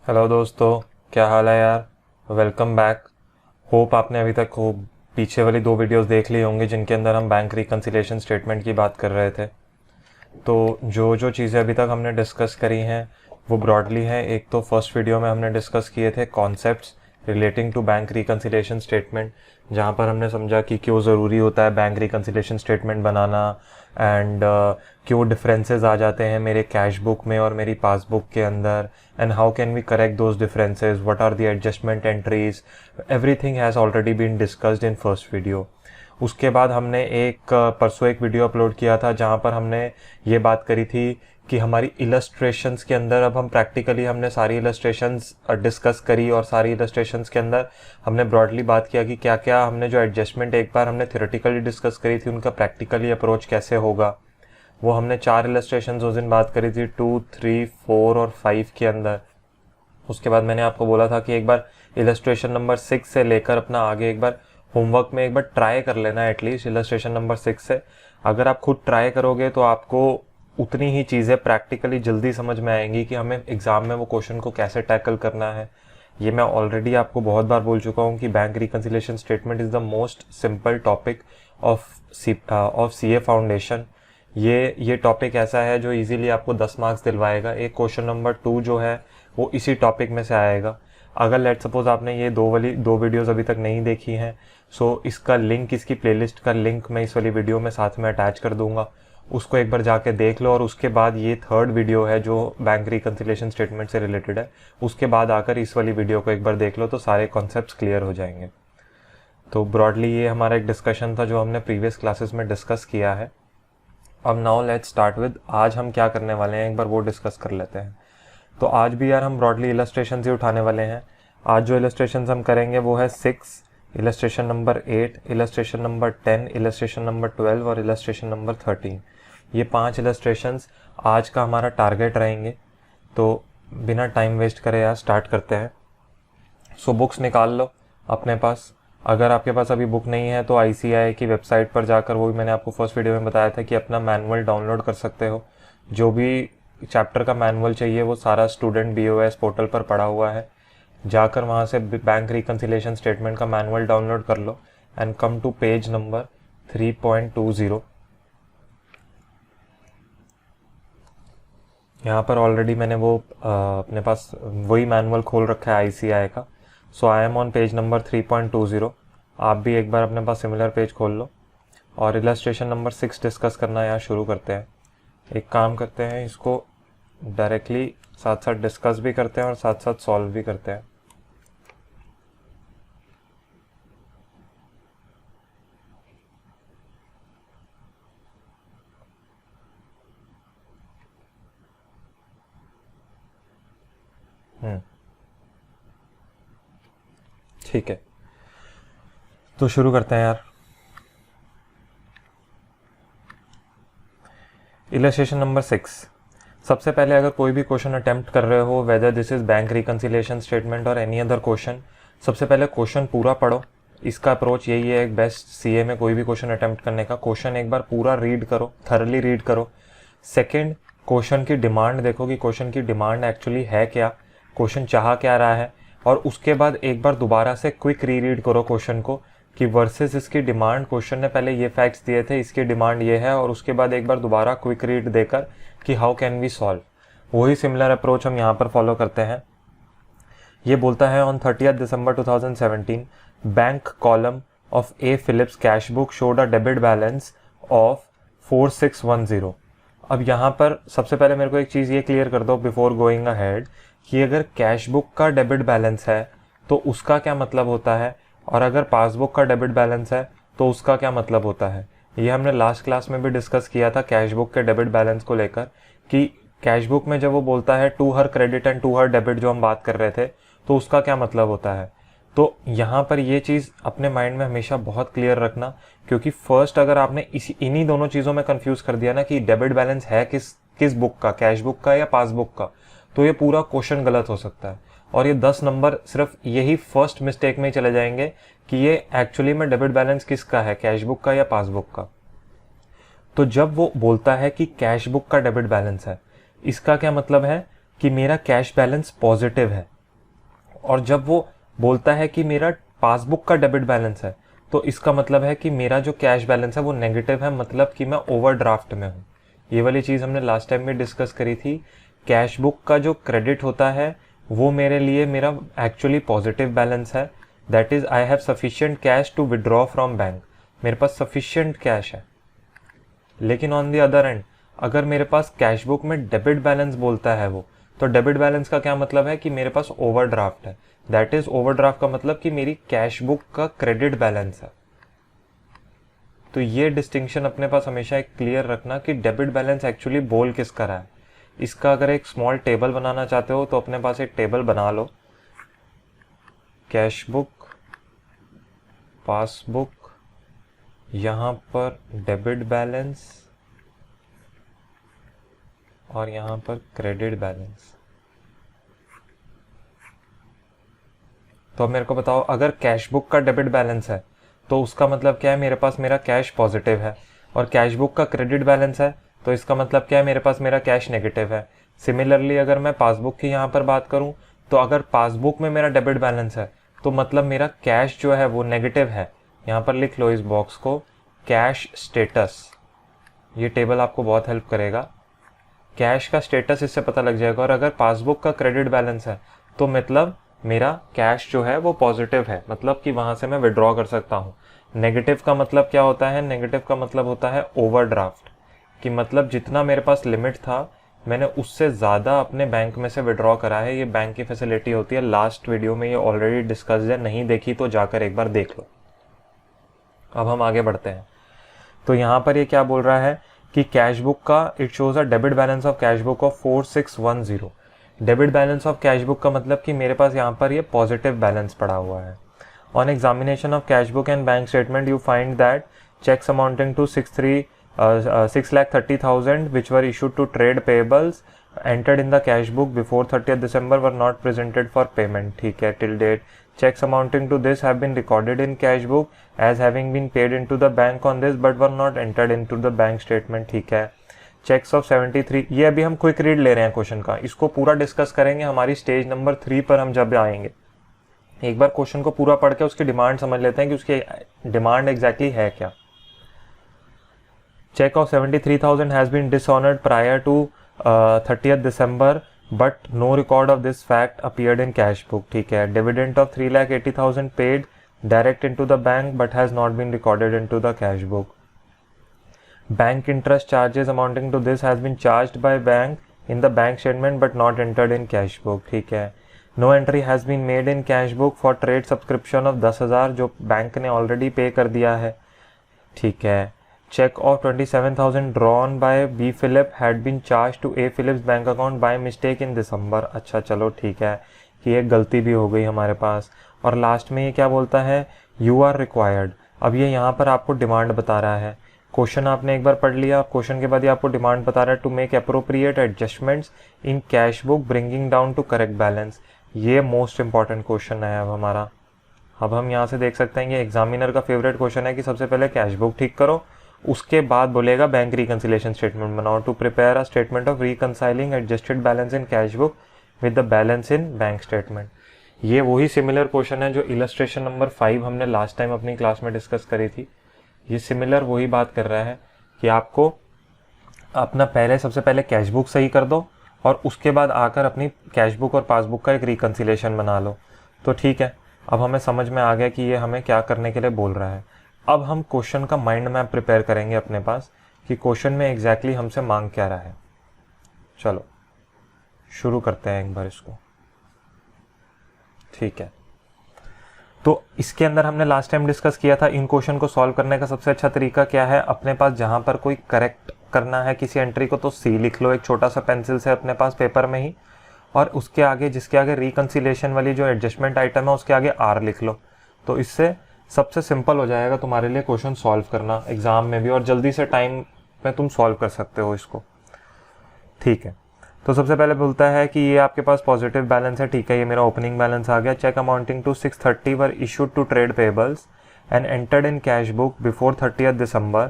Hello दोस्तों, क्या हाल है यार। Welcome back. होप आपने अभी तक पीछे वाली 2 वीडियोस देख ली होंगी जिनके अंदर हम बैंक रिकन्सिलिएशन स्टेटमेंट की बात कर रहे थे। तो जो जो चीज़ें अभी तक हमने डिस्कस करी हैं वो ब्रॉडली हैं। एक तो फर्स्ट वीडियो में हमने डिस्कस किए थे concepts relating to bank reconciliation statement, जहाँ पर हमने समझा कि क्यों ज़रूरी होता है बैंक रिकन्सिलिएशन स्टेटमेंट बनाना एंड क्यों डिफरेंसेस आ जाते हैं मेरे कैश बुक में और मेरी पासबुक के अंदर, and how can we correct those differences, what are the adjustment entries. Everything has already been discussed in first video. उसके बाद हमने परसों एक वीडियो अपलोड किया था जहाँ पर हमने ये बात करी थी कि हमारी इलस्ट्रेशंस के अंदर अब हम प्रैक्टिकली हमने सारी इलस्ट्रेशंस डिस्कस करी और सारी इलस्ट्रेशंस के अंदर हमने ब्रॉडली बात किया कि क्या क्या हमने जो एडजस्टमेंट एक बार हमने थ्योरेटिकली डिस्कस करी थी उनका प्रैक्टिकली अप्रोच कैसे होगा। वो हमने 4 इलस्ट्रेशंस उस दिन बात करी थी 2, 3, 4 और 5 के अंदर। उसके बाद मैंने आपको बोला था कि एक बार इलस्ट्रेशन नंबर 6 से लेकर अपना आगे एक बार होमवर्क में एक बार ट्राई कर लेना एटलीस्ट इलस्ट्रेशन नंबर 6 से। अगर आप खुद ट्राई करोगे तो आपको उतनी ही चीज़ें प्रैक्टिकली जल्दी समझ में आएंगी कि हमें एग्ज़ाम में वो क्वेश्चन को कैसे टैकल करना है। ये मैं ऑलरेडी आपको बहुत बार बोल चुका हूँ कि bank reconciliation statement is the most simple topic of CA foundation. ये टॉपिक ऐसा है जो इजीली आपको 10 मार्क्स दिलवाएगा। एक क्वेश्चन नंबर 2 जो है वो इसी टॉपिक में से आएगा। अगर लेट सपोज आपने ये दो वीडियोस अभी तक नहीं देखी हैं, सो इसका लिंक, इसकी प्लेलिस्ट का लिंक मैं इस वाली वीडियो में साथ में अटैच कर दूंगा, उसको एक बार जाके देख लो। और उसके बाद ये 3rd वीडियो है जो बैंक रिकन्सिलिएशन स्टेटमेंट से रिलेटेड है, उसके बाद आकर इस वाली वीडियो को एक बार देख लो तो सारे कॉन्सेप्ट्स क्लियर हो जाएंगे। तो ब्रॉडली ये हमारा एक डिस्कशन था जो हमने प्रीवियस क्लासेस में डिस्कस किया है। अब नाउ लेट्स स्टार्ट विद आज हम क्या करने वाले हैं, एक बार वो डिस्कस कर लेते हैं। तो आज भी यार हम ब्रॉडली इलस्ट्रेशन ही उठाने वाले हैं। आज जो इलस्ट्रेशन हम करेंगे वो है 6, illustration number 8, illustration number 10, illustration number 12 और इलस्ट्रेशन नंबर 13। ये 5 इलस्ट्रेशंस आज का हमारा टारगेट रहेंगे। तो बिना टाइम वेस्ट करे यार स्टार्ट करते हैं। सो बुक्स निकाल लो अपने पास। अगर आपके पास अभी बुक नहीं है तो आईसीएआई की वेबसाइट पर जाकर, वो भी मैंने आपको फर्स्ट वीडियो में बताया था कि अपना मैनुअल डाउनलोड कर सकते हो। जो भी चैप्टर का मैनुअल चाहिए वो सारा स्टूडेंट बीओएस पोर्टल पर पड़ा हुआ है। जाकर वहाँ से बैंक रिकन्सिलिएशन स्टेटमेंट का मैनुअल डाउनलोड कर लो and come to page number 3.20। यहाँ पर ऑलरेडी मैंने वो अपने पास वही मैनुअल खोल रखा है आईसीएआई का। So I am on page number 3.20। आप भी एक बार अपने पास सिमिलर पेज खोल लो और इलस्ट्रेशन नंबर 6 डिस्कस करना यहाँ शुरू करते हैं। एक काम करते हैं, इसको डायरेक्टली साथ साथ डिस्कस भी करते हैं और साथ साथ सॉल्व भी करते हैं। ठीक है, तो शुरू करते हैं यार। Illustration number 6। सबसे पहले अगर कोई भी क्वेश्चन अटेम्प्ट कर रहे हो, whether this is bank reconciliation statement और एनी अदर क्वेश्चन, सबसे पहले क्वेश्चन पूरा पढ़ो। इसका अप्रोच यही है एक बेस्ट सीए में कोई भी क्वेश्चन अटेम्प्ट करने का। क्वेश्चन एक बार पूरा रीड करो, थरली रीड करो। सेकंड, क्वेश्चन की डिमांड देखो कि क्वेश्चन की डिमांड एक्चुअली है क्या, क्वेश्चन चाह क्या रहा है। और उसके बाद एक बार दोबारा से क्विक रीड करो क्वेश्चन को कि वर्सेस इसकी डिमांड, क्वेश्चन ने पहले ये फैक्ट्स दिए थे, इसकी डिमांड ये है, और उसके बाद एक बार दोबारा क्विक रीड देकर कि हाउ कैन वी सॉल्व। वही सिमिलर अप्रोच हम यहाँ पर फॉलो करते हैं। ये बोलता है on 30 December 2017 bank column of A Philips cash book showed a debit balance of 4610। अब यहाँ पर सबसे पहले मेरे को एक चीज़ ये क्लियर कर दो बिफोर गोइंग अहेड कि अगर कैश बुक का डेबिट बैलेंस है तो उसका क्या मतलब होता है, और अगर पासबुक का डेबिट बैलेंस है तो उसका क्या मतलब होता है। ये हमने लास्ट क्लास में भी डिस्कस किया था कैश बुक के डेबिट बैलेंस को लेकर कि कैश बुक में जब वो बोलता है to her credit and to her debit जो हम बात कर रहे थे, तो उसका क्या मतलब होता है। तो यहाँ पर ये चीज़ अपने माइंड में हमेशा बहुत क्लियर रखना, क्योंकि फर्स्ट अगर आपने इन्हीं दोनों चीज़ों में कंफ्यूज कर दिया ना कि डेबिट बैलेंस है किस बुक का, कैश बुक का या पासबुक का, तो ये पूरा क्वेश्चन गलत हो सकता है। और ये 10 नंबर सिर्फ यही फर्स्ट मिस्टेक में ही चले जाएंगे कि ये एक्चुअली में डेबिट बैलेंस किसका है, कैश बुक का या पासबुक का। तो जब वो बोलता है कि कैश बुक का डेबिट बैलेंस है, इसका क्या मतलब है कि मेरा कैश बैलेंस पॉजिटिव है। और जब वो बोलता है कि मेरा पासबुक का डेबिट बैलेंस है, तो इसका मतलब है कि मेरा जो कैश बैलेंस है वो नेगेटिव है, मतलब कि मैं ओवरड्राफ्ट में हूँ। ये वाली चीज़ हमने लास्ट टाइम भी डिस्कस करी थी। कैश बुक का जो क्रेडिट होता है वो मेरे लिए मेरा एक्चुअली पॉजिटिव बैलेंस है, that is I have sufficient cash to withdraw from bank. मेरे पास सफिशिएंट कैश है। लेकिन ऑन द अदर एंड अगर मेरे पास कैश बुक में डेबिट बैलेंस बोलता है वो, तो डेबिट बैलेंस का क्या मतलब है कि मेरे पास ओवरड्राफ्ट है। दैट इज ओवरड्राफ्ट का मतलब कि मेरी कैश बुक का क्रेडिट बैलेंस है। तो ये डिस्टिंक्शन अपने पास हमेशा एक क्लियर रखना कि डेबिट बैलेंस एक्चुअली बोल किसका रहा है। इसका अगर एक स्मॉल टेबल बनाना चाहते हो तो अपने पास एक टेबल बना लो, कैश बुक, पासबुक, यहाँ पर डेबिट बैलेंस और यहाँ पर क्रेडिट बैलेंस। तो अब मेरे को बताओ, अगर कैश बुक का डेबिट बैलेंस है तो उसका मतलब क्या है, मेरे पास मेरा कैश पॉजिटिव है। और कैश बुक का क्रेडिट बैलेंस है तो इसका मतलब क्या है, मेरे पास मेरा कैश नेगेटिव है। सिमिलरली अगर मैं पासबुक की यहाँ पर बात करूँ तो अगर पासबुक में मेरा डेबिट बैलेंस है तो मतलब मेरा कैश जो है वो नेगेटिव है। यहाँ पर लिख लो इस बॉक्स को, कैश स्टेटस। ये टेबल आपको बहुत हेल्प करेगा। कैश का स्टेटस इससे पता लग जाएगा। और अगर पासबुक का क्रेडिट बैलेंस है तो मतलब मेरा कैश जो है वो पॉजिटिव है, मतलब कि वहां से मैं विड्रॉ कर सकता हूँ। नेगेटिव का मतलब क्या होता है, नेगेटिव का मतलब होता है ओवरड्राफ्ट, कि मतलब जितना मेरे पास लिमिट था मैंने उससे ज़्यादा अपने बैंक में से विड्रॉ करा है। ये बैंक की फैसिलिटी होती है, लास्ट वीडियो में ये ऑलरेडी डिस्कस है, नहीं देखी तो जाकर एक बार देख लो। अब हम आगे बढ़ते हैं। तो यहाँ पर ये क्या बोल रहा है कि कैश बुक का it shows a debit balance of cash book of 4610। Debit balance of cash book का मतलब कि मेरे पास यहाँ पर ये पॉजिटिव बैलेंस पड़ा हुआ है। On examination of cash book and bank statement you find that cheques amounting to 6,30,000 which were issued to trade payables entered in the cash book before 30th December were not presented for payment. ठीक है, till date checks amounting to this have been recorded in cash book as having been paid into the bank on this but were not entered into the bank statement. ठीक है, checks of 73। ये अभी हम quick read ले रहे हैं question का, इसको पूरा डिस्कस करेंगे हमारी स्टेज नंबर 3 पर हम जब आएंगे। एक बार क्वेश्चन को पूरा पढ़ के उसकी डिमांड समझ लेते हैं कि उसकी डिमांड एग्जैक्टली है क्या। Cheque of 73,000 has been dishonoured prior to 30th December but no record of this fact appeared in cash book. ठीक है, dividend of 3,80,000 paid direct into the bank but has not been recorded into the cash book. Bank interest charges amounting to this has been charged by bank in the bank statement but not entered in cash book. ठीक है, no entry has been made in cash book for trade subscription of 10,000 जो bank ने already पे कर दिया है। ठीक है, check of 27,000 drawn by B Philip had been charged to A Philip's bank account by mistake in December। अच्छा चलो ठीक है कि एक गलती भी हो गई हमारे पास। और लास्ट में ये क्या बोलता है, you are required। अब ये यहाँ पर आपको डिमांड बता रहा है। क्वेश्चन आपने एक बार पढ़ लिया, क्वेश्चन के बाद ये आपको डिमांड बता रहा है to make appropriate adjustments in cash book bringing down to correct balance. ये मोस्ट इंपॉर्टेंट क्वेश्चन है अब हमारा। अब हम यहाँ से देख सकते हैं ये एग्जामिनर का फेवरेट क्वेश्चन है कि सबसे पहले कैश बुक ठीक करो, उसके बाद बोलेगा बैंक रिकंसिलेशन स्टेटमेंट बनाओ to prepare a statement of reconciling adjusted balance in cash book with the balance in bank statement. ये वही सिमिलर क्वेश्चन है जो इलस्ट्रेशन नंबर 5 हमने लास्ट टाइम अपनी क्लास में डिस्कस करी थी। ये सिमिलर वही बात कर रहा है कि आपको अपना सबसे पहले कैश बुक सही कर दो और उसके बाद आकर अपनी कैश बुक और पासबुक का एक रिकंसिलेशन बना लो। तो ठीक है, अब हमें समझ में आ गया कि ये हमें क्या करने के लिए बोल रहा है। अब हम क्वेश्चन का माइंड मैप प्रिपेयर करेंगे अपने पास कि क्वेश्चन में एग्जैक्टली हमसे मांग क्या रहा है। चलो शुरू करते हैं एक बार इसको। ठीक है, तो इसके अंदर हमने लास्ट टाइम डिस्कस किया था इन क्वेश्चन को सॉल्व करने का सबसे अच्छा तरीका क्या है। अपने पास जहां पर कोई करेक्ट करना है किसी एंट्री को तो सी लिख लो एक छोटा सा पेंसिल से अपने पास पेपर में ही, और उसके आगे जिसके आगे रिकंसिलेशन वाली जो एडजस्टमेंट आइटम है उसके आगे आर लिख लो। तो इससे सबसे सिंपल हो जाएगा तुम्हारे लिए क्वेश्चन सॉल्व करना एग्जाम में भी, और जल्दी से टाइम में तुम सॉल्व कर सकते हो इसको। ठीक है, तो सबसे पहले बोलता है कि ये आपके पास पॉजिटिव बैलेंस है। ठीक है, ये मेरा ओपनिंग बैलेंस आ गया। Cheque amounting to 630 were issued to trade payables and entered in cash book before 30th December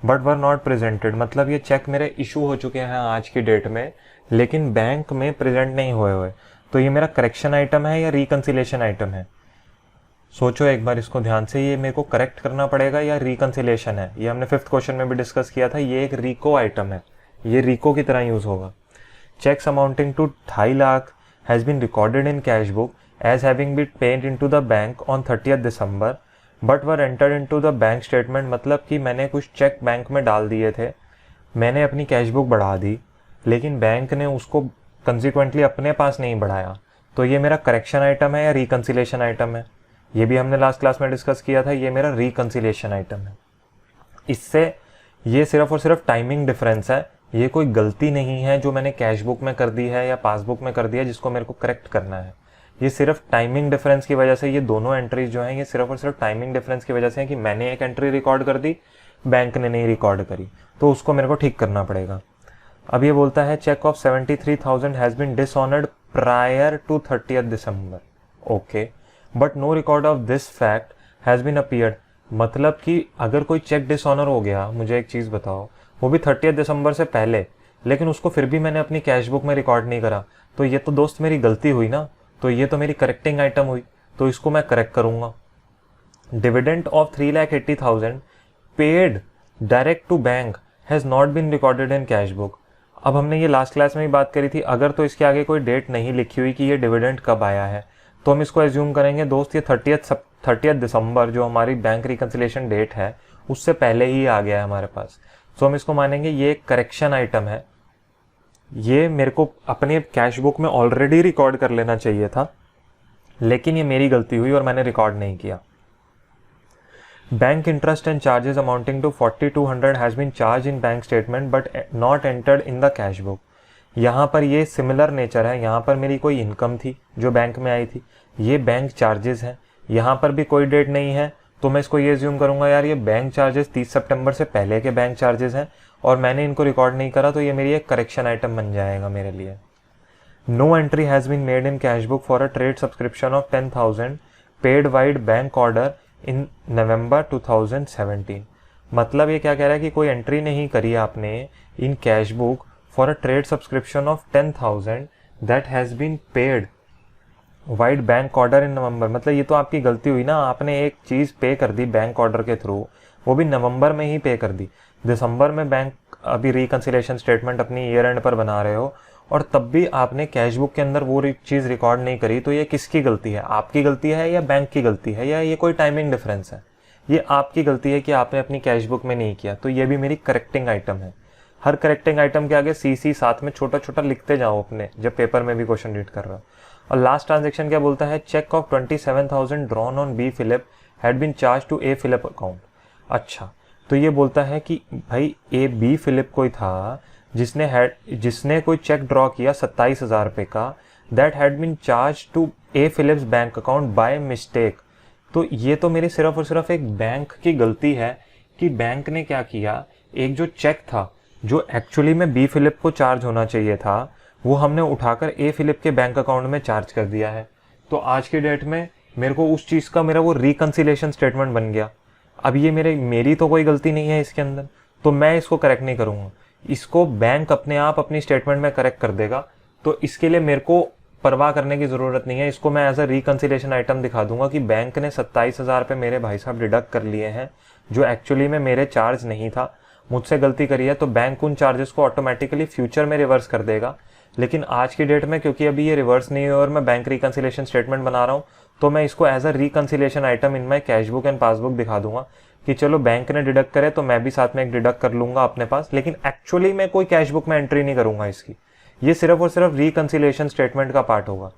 but were not presented. मतलब ये चेक मेरे इशू हो चुके हैं आज की डेट में लेकिन बैंक में प्रेजेंट नहीं हुए। तो ये मेरा करेक्शन आइटम है या रिकंसिलेशन आइटम है? सोचो एक बार इसको ध्यान से, ये मेरे को करेक्ट करना पड़ेगा या रिकंसिलेशन है? ये हमने 5th क्वेश्चन में भी डिस्कस किया था, ये एक रिको आइटम है, ये रिको की तरह यूज होगा। Cheques amounting to 2.5 lakh has been recorded in cash book as having been paid into the bank on 30th December but were entered into the bank statement. मतलब कि मैंने कुछ चेक बैंक में डाल दिए थे, मैंने अपनी कैश बुक बढ़ा दी, लेकिन बैंक ने उसको कंसिक्वेंटली अपने पास नहीं बढ़ाया। तो ये मेरा करेक्शन आइटम है या रिकंसिलेशन आइटम है? ये भी हमने लास्ट क्लास में डिस्कस किया था, ये मेरा रिकंसिलेशन आइटम है। इससे ये सिर्फ और सिर्फ टाइमिंग डिफरेंस है, ये कोई गलती नहीं है जो मैंने कैश बुक में कर दी है या पासबुक में कर दिया जिसको मेरे को करेक्ट करना है। ये सिर्फ टाइमिंग डिफरेंस की वजह से, ये दोनों एंट्रीज जो हैं ये सिर्फ और सिर्फ टाइमिंग डिफरेंस की वजह से है कि मैंने एक एंट्री रिकॉर्ड कर दी, बैंक ने नहीं रिकॉर्ड करी, तो उसको मेरे को ठीक करना पड़ेगा। अब ये बोलता है cheque of 73,000 has been dishonoured prior to 30th December, okay, but no record of this fact has been appeared. मतलब कि अगर कोई चेक डिसऑनर हो गया, मुझे एक चीज बताओ, वो भी 30th दिसंबर से पहले, लेकिन उसको फिर भी मैंने अपनी कैश बुक में रिकॉर्ड नहीं करा, तो ये तो दोस्त मेरी गलती हुई ना, तो ये तो मेरी करेक्टिंग आइटम हुई, तो इसको मैं करेक्ट करूंगा। Dividend of 3,80,000 paid direct to bank has not been recorded in cash book. अब हमने ये लास्ट क्लास में ही बात करी थी, अगर तो इसके आगे कोई डेट नहीं लिखी हुई कि ये डिविडेंड कब आया है, तो हम इसको एज्यूम करेंगे दोस्त ये 30th दिसंबर जो हमारी बैंक रिकंसिलेशन डेट है उससे पहले ही आ गया है हमारे पास। तो हम इसको मानेंगे ये एक करेक्शन आइटम है, ये मेरे को अपने कैश बुक में ऑलरेडी रिकॉर्ड कर लेना चाहिए था, लेकिन ये मेरी गलती हुई और मैंने रिकॉर्ड नहीं किया। Bank interest and charges amounting to 4,200 has been charge in bank statement but not entered in the cash book. यहाँ पर ये सिमिलर नेचर है, यहाँ पर मेरी कोई इनकम थी जो बैंक में आई थी, ये बैंक चार्जेस हैं, यहाँ पर भी कोई डेट नहीं है, तो मैं इसको ये एज्यूम करूंगा यार ये बैंक चार्जेस 30 सितंबर से पहले के बैंक चार्जेस हैं और मैंने इनको रिकॉर्ड नहीं करा, तो ये मेरी एक करेक्शन आइटम बन जाएगा मेरे लिए। No entry has been made in cash book for a trade subscription of 10,000 paid vide bank order in November 2017। मतलब ये क्या कह रहा है कि कोई एंट्री नहीं करी आपने in cash book for a trade subscription of 10,000 that has been paid vide bank order in November. मतलब ये तो आपकी गलती हुई ना, आपने एक चीज पे कर दी बैंक ऑर्डर के थ्रू, वो भी नवंबर में ही पे कर दी, दिसंबर में बैंक अभी रिकंसिलेशन स्टेटमेंट अपनी ईयर एंड पर बना रहे हो और तब भी आपने कैश बुक के अंदर वो चीज रिकॉर्ड नहीं करी, तो ये किसकी गलती है? आपकी गलती है या बैंक की गलती है, या ये कोई टाइमिंग डिफरेंस है? ये आपकी गलती है कि आपने अपनी कैश बुक में नहीं किया, तो ये भी मेरी करेक्टिंग आइटम है। हर करेक्टिंग आइटम के आगे सीसी साथ में छोटा छोटा लिखते जाओ अपने, जब पेपर में भी क्वेश्चन रीड कर रहे हो। और लास्ट ट्रांजेक्शन क्या बोलता है? Cheque of 27,000 drawn on B Philip had been charge to A Philip account. अच्छा, तो ये बोलता है कि भाई ए बी फिलिप कोई था जिसने कोई चेक ड्रॉ किया 27,000 रुपये का, that had been charge to A Philips bank account by mistake. तो ये तो मेरी सिर्फ और सिर्फ एक बैंक की गलती है कि बैंक ने क्या किया, एक जो चेक था जो एक्चुअली में बी फिलिप को चार्ज होना चाहिए था, वो हमने उठाकर ए फिलिप के बैंक अकाउंट में चार्ज कर दिया है। तो आज की डेट में मेरे को उस चीज़ का मेरा वो रिकंसिलेशन स्टेटमेंट बन गया। अब ये मेरी तो कोई गलती नहीं है इसके अंदर, तो मैं इसको करेक्ट नहीं करूँगा, इसको बैंक अपने आप अपनी स्टेटमेंट में करेक्ट कर देगा। तो इसके लिए मेरे को परवाह करने की ज़रूरत नहीं है, इसको मैं एज अ रिकंसिलेशन आइटम दिखा दूंगा कि बैंक ने 27,000 रुपये मेरे भाई साहब डिडक्ट कर लिए हैं जो एक्चुअली में मेरे चार्ज नहीं था, मुझसे गलती करी है, तो बैंक उन चार्जेस को ऑटोमेटिकली फ्यूचर में रिवर्स कर देगा। लेकिन आज की डेट में क्योंकि अभी ये रिवर्स नहीं है और मैं बैंक रिकंसिलेशन स्टेटमेंट बना रहा हूँ, तो मैं इसको as a reconciliation item in my cash book and passbook दिखा दूंगा कि चलो बैंक ने डिडक्ट करे तो मैं भी साथ में एक डिडक्ट कर लूंगा अपने पास, लेकिन एक्चुअली मैं कोई कैश बुक में एंट्री नहीं करूंगा इसकी, ये सिर्फ और सिर्फ रिकंसिलेशन स्टेटमेंट का पार्ट होगा।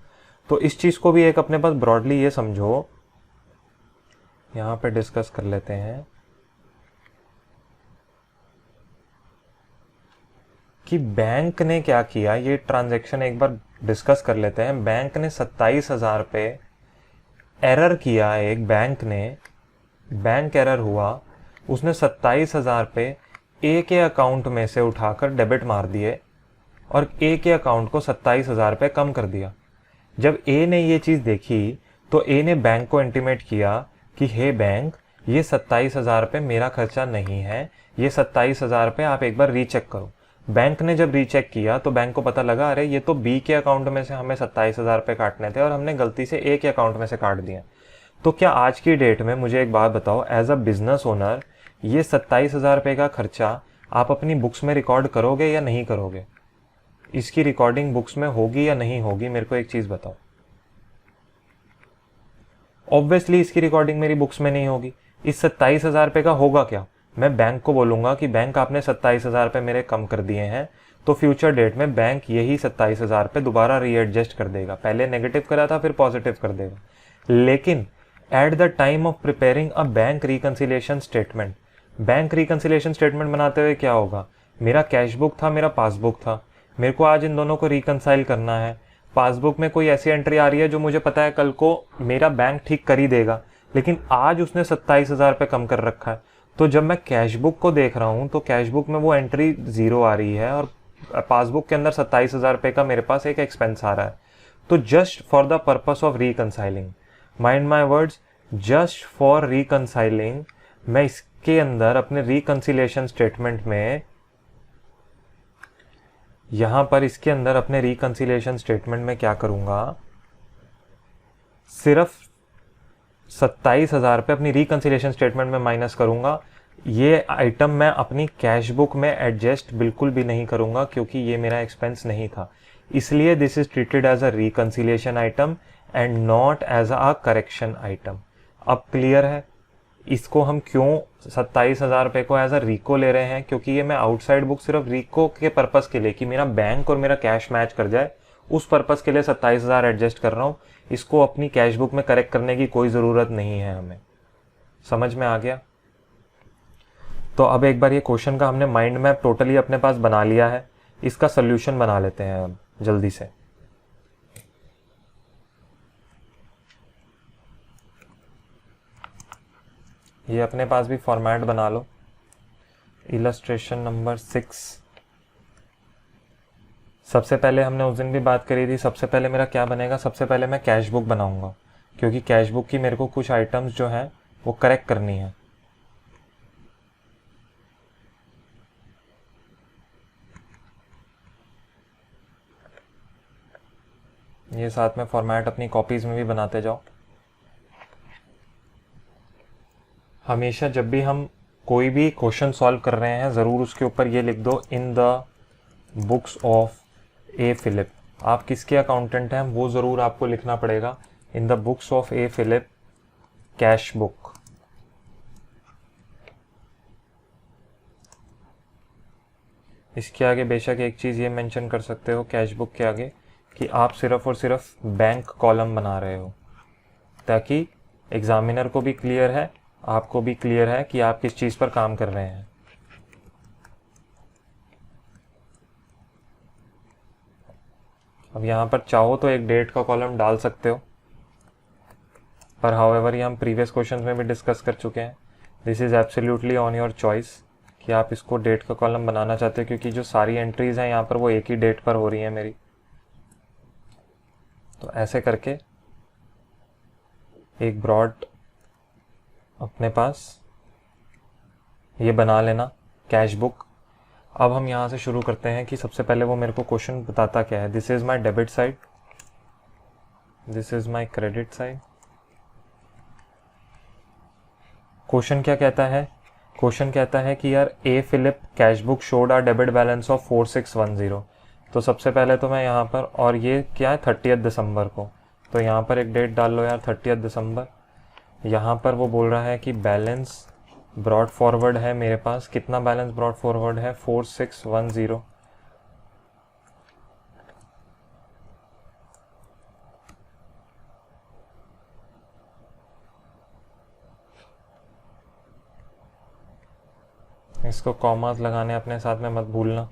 तो इस चीज को भी एक अपने पास ब्रॉडली ये समझो, यहां पे डिस्कस कर लेते हैं कि बैंक ने क्या किया, ये ट्रांजैक्शन एक बार डिस्कस कर लेते हैं। बैंक ने 27,000 रुपये एरर किया, एक बैंक एरर हुआ, उसने 27,000 रुपये ए के अकाउंट में से उठाकर डेबिट मार दिए और ए के अकाउंट को 27,000 रुपये कम कर दिया। जब ए ने ये चीज़ देखी तो ए ने बैंक को इंटीमेट किया कि हे बैंक, ये 27,000 रुपये मेरा खर्चा नहीं है, ये 27,000 रुपये आप एक बार रीचेक करो। बैंक ने जब रीचेक किया तो बैंक को पता लगा अरे ये तो बी के अकाउंट में से हमें 27,000 रुपये काटने थे और हमने गलती से ए के अकाउंट में से काट दिए। तो क्या आज की डेट में, मुझे एक बात बताओ, एज अ बिजनेस ओनर ये 27,000 रुपये का खर्चा आप अपनी बुक्स में रिकॉर्ड करोगे या नहीं करोगे? इसकी रिकॉर्डिंग बुक्स में होगी या नहीं होगी? मेरे को एक चीज बताओ। ऑब्वियसली इसकी रिकॉर्डिंग मेरी बुक्स में नहीं होगी। इस 27,000 रुपये का होगा क्या? मैं बैंक को बोलूंगा कि बैंक आपने 27,000 रुपये मेरे कम कर दिए हैं, तो फ्यूचर डेट में बैंक यही 27,000 रुपये दोबारा रीएडजस्ट कर देगा। पहले नेगेटिव करा था, फिर पॉजिटिव कर देगा। लेकिन at the time of preparing a bank reconciliation statement, bank reconciliation statement बनाते हुए क्या होगा? मेरा कैश बुक था, मेरा पासबुक था, मेरे को आज इन दोनों को रिकंसाइल करना है। पासबुक में कोई ऐसी एंट्री आ रही है जो मुझे पता है कल को मेरा बैंक ठीक कर ही देगा, लेकिन आज उसने 27,000 रुपये कम कर रखा है। तो जब मैं कैश बुक को देख रहा हूँ तो कैश बुक में वो एंट्री 0 आ रही है और पासबुक के अंदर 27,000 रुपये का मेरे पास एक एक्सपेंस आ रहा है। तो just for the purpose of reconciling, mind my words, just for reconciling, मैं इसके अंदर अपने रिकंसिलिएशन स्टेटमेंट में, यहां पर इसके अंदर अपने रिकंसिलिएशन स्टेटमेंट में क्या करूंगा, सिर्फ 27,000 रुपये अपनी रिकंसिलिएशन स्टेटमेंट में माइनस करूंगा। ये आइटम मैं अपनी कैश बुक में एडजस्ट बिल्कुल भी नहीं करूंगा क्योंकि ये मेरा एक्सपेंस नहीं था। इसलिए this is treated as a reconciliation item and not as a correction item. अब क्लियर है इसको हम क्यों 27,000 रुपये को एज अ रिको ले रहे हैं? क्योंकि ये मैं आउटसाइड बुक सिर्फ रिको के पर्पस के लिए, कि मेरा बैंक और मेरा कैश मैच कर जाए, उस पर्पस के लिए 27,000 एडजस्ट कर रहा हूँ। इसको अपनी कैश बुक में करेक्ट करने की कोई ज़रूरत नहीं है हमें। समझ में आ गया? तो अब एक बार ये क्वेश्चन का हमने माइंड मैप टोटली अपने पास बना लिया है, इसका सोल्यूशन बना लेते हैं अब जल्दी से। ये अपने पास भी फॉर्मेट बना लो। Illustration number 6। सबसे पहले हमने उस दिन भी बात करी थी, सबसे पहले मेरा क्या बनेगा? सबसे पहले मैं कैश बुक बनाऊंगा क्योंकि कैश बुक की मेरे को कुछ आइटम्स जो हैं वो करेक्ट करनी है। ये साथ में फॉर्मेट अपनी कॉपीज में भी बनाते जाओ। हमेशा जब भी हम कोई भी क्वेश्चन सॉल्व कर रहे हैं ज़रूर उसके ऊपर ये लिख दो, in the books of A Philip. आप किसके अकाउंटेंट हैं वो ज़रूर आपको लिखना पड़ेगा, in the books of A Philip cash book. इसके आगे बेशक एक चीज़ ये मेंशन कर सकते हो कैश बुक के आगे कि आप सिर्फ और सिर्फ बैंक कॉलम बना रहे हो, ताकि एग्जामिनर को भी क्लियर है, आपको भी क्लियर है कि आप किस चीज़ पर काम कर रहे हैं। अब यहाँ पर चाहो तो एक डेट का कॉलम डाल सकते हो, पर हाउएवर ये हम प्रीवियस क्वेश्चंस में भी डिस्कस कर चुके हैं। This is absolutely on your choice कि आप इसको डेट का कॉलम बनाना चाहते हो, क्योंकि जो सारी एंट्रीज हैं यहाँ पर वो एक ही डेट पर हो रही हैं मेरी। तो ऐसे करके एक ब्रॉड अपने पास ये बना लेना कैश बुक। अब हम यहाँ से शुरू करते हैं कि सबसे पहले वो मेरे को क्वेश्चन बताता क्या है। This is my debit side, this is my credit side. Question क्या कहता है? क्वेश्चन कहता है कि यार a Philip cash book showed our debit balance of 4610। तो सबसे पहले तो मैं यहाँ पर, और ये क्या है 30 दिसंबर को, तो यहाँ पर एक डेट डाल लो यार 30 दिसंबर। यहाँ पर वो बोल रहा है कि बैलेंस ब्रॉड फॉरवर्ड है मेरे पास, कितना बैलेंस ब्रॉड फॉरवर्ड है 4610। इसको कॉमास लगाने अपने साथ में मत भूलना,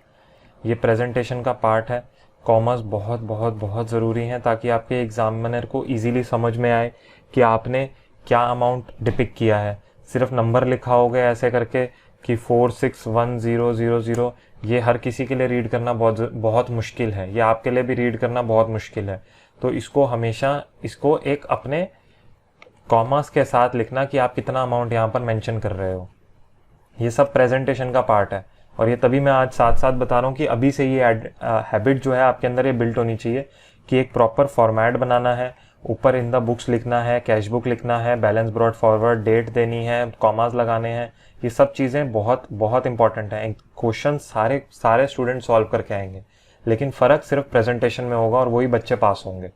ये प्रेजेंटेशन का पार्ट है। कॉमास बहुत बहुत बहुत ज़रूरी हैं ताकि आपके एग्जामिनर को इजीली समझ में आए कि आपने क्या अमाउंट डिपिक्ट किया है। सिर्फ नंबर लिखा होगा ऐसे करके कि 461000, ये हर किसी के लिए रीड करना बहुत मुश्किल है, ये आपके लिए भी रीड करना बहुत मुश्किल है। तो इसको हमेशा इसको एक अपने कॉमास के साथ लिखना कि आप कितना अमाउंट यहाँ पर मेंशन कर रहे हो। ये सब प्रेजेंटेशन का पार्ट है, और ये तभी मैं आज साथ साथ बता रहा हूँ कि अभी से ये हैबिट जो है आपके अंदर ये बिल्ट होनी चाहिए कि एक प्रॉपर फॉर्मेट बनाना है, ऊपर इन द बुक्स लिखना है, कैश बुक लिखना है, बैलेंस ब्रॉड फॉरवर्ड, डेट देनी है, कॉमास लगाने हैं। ये सब चीज़ें बहुत बहुत इंपॉर्टेंट हैं। क्वेश्चन सारे सारे स्टूडेंट सॉल्व करके आएंगे, लेकिन फ़र्क सिर्फ प्रेजेंटेशन में होगा और वही बच्चे पास होंगे।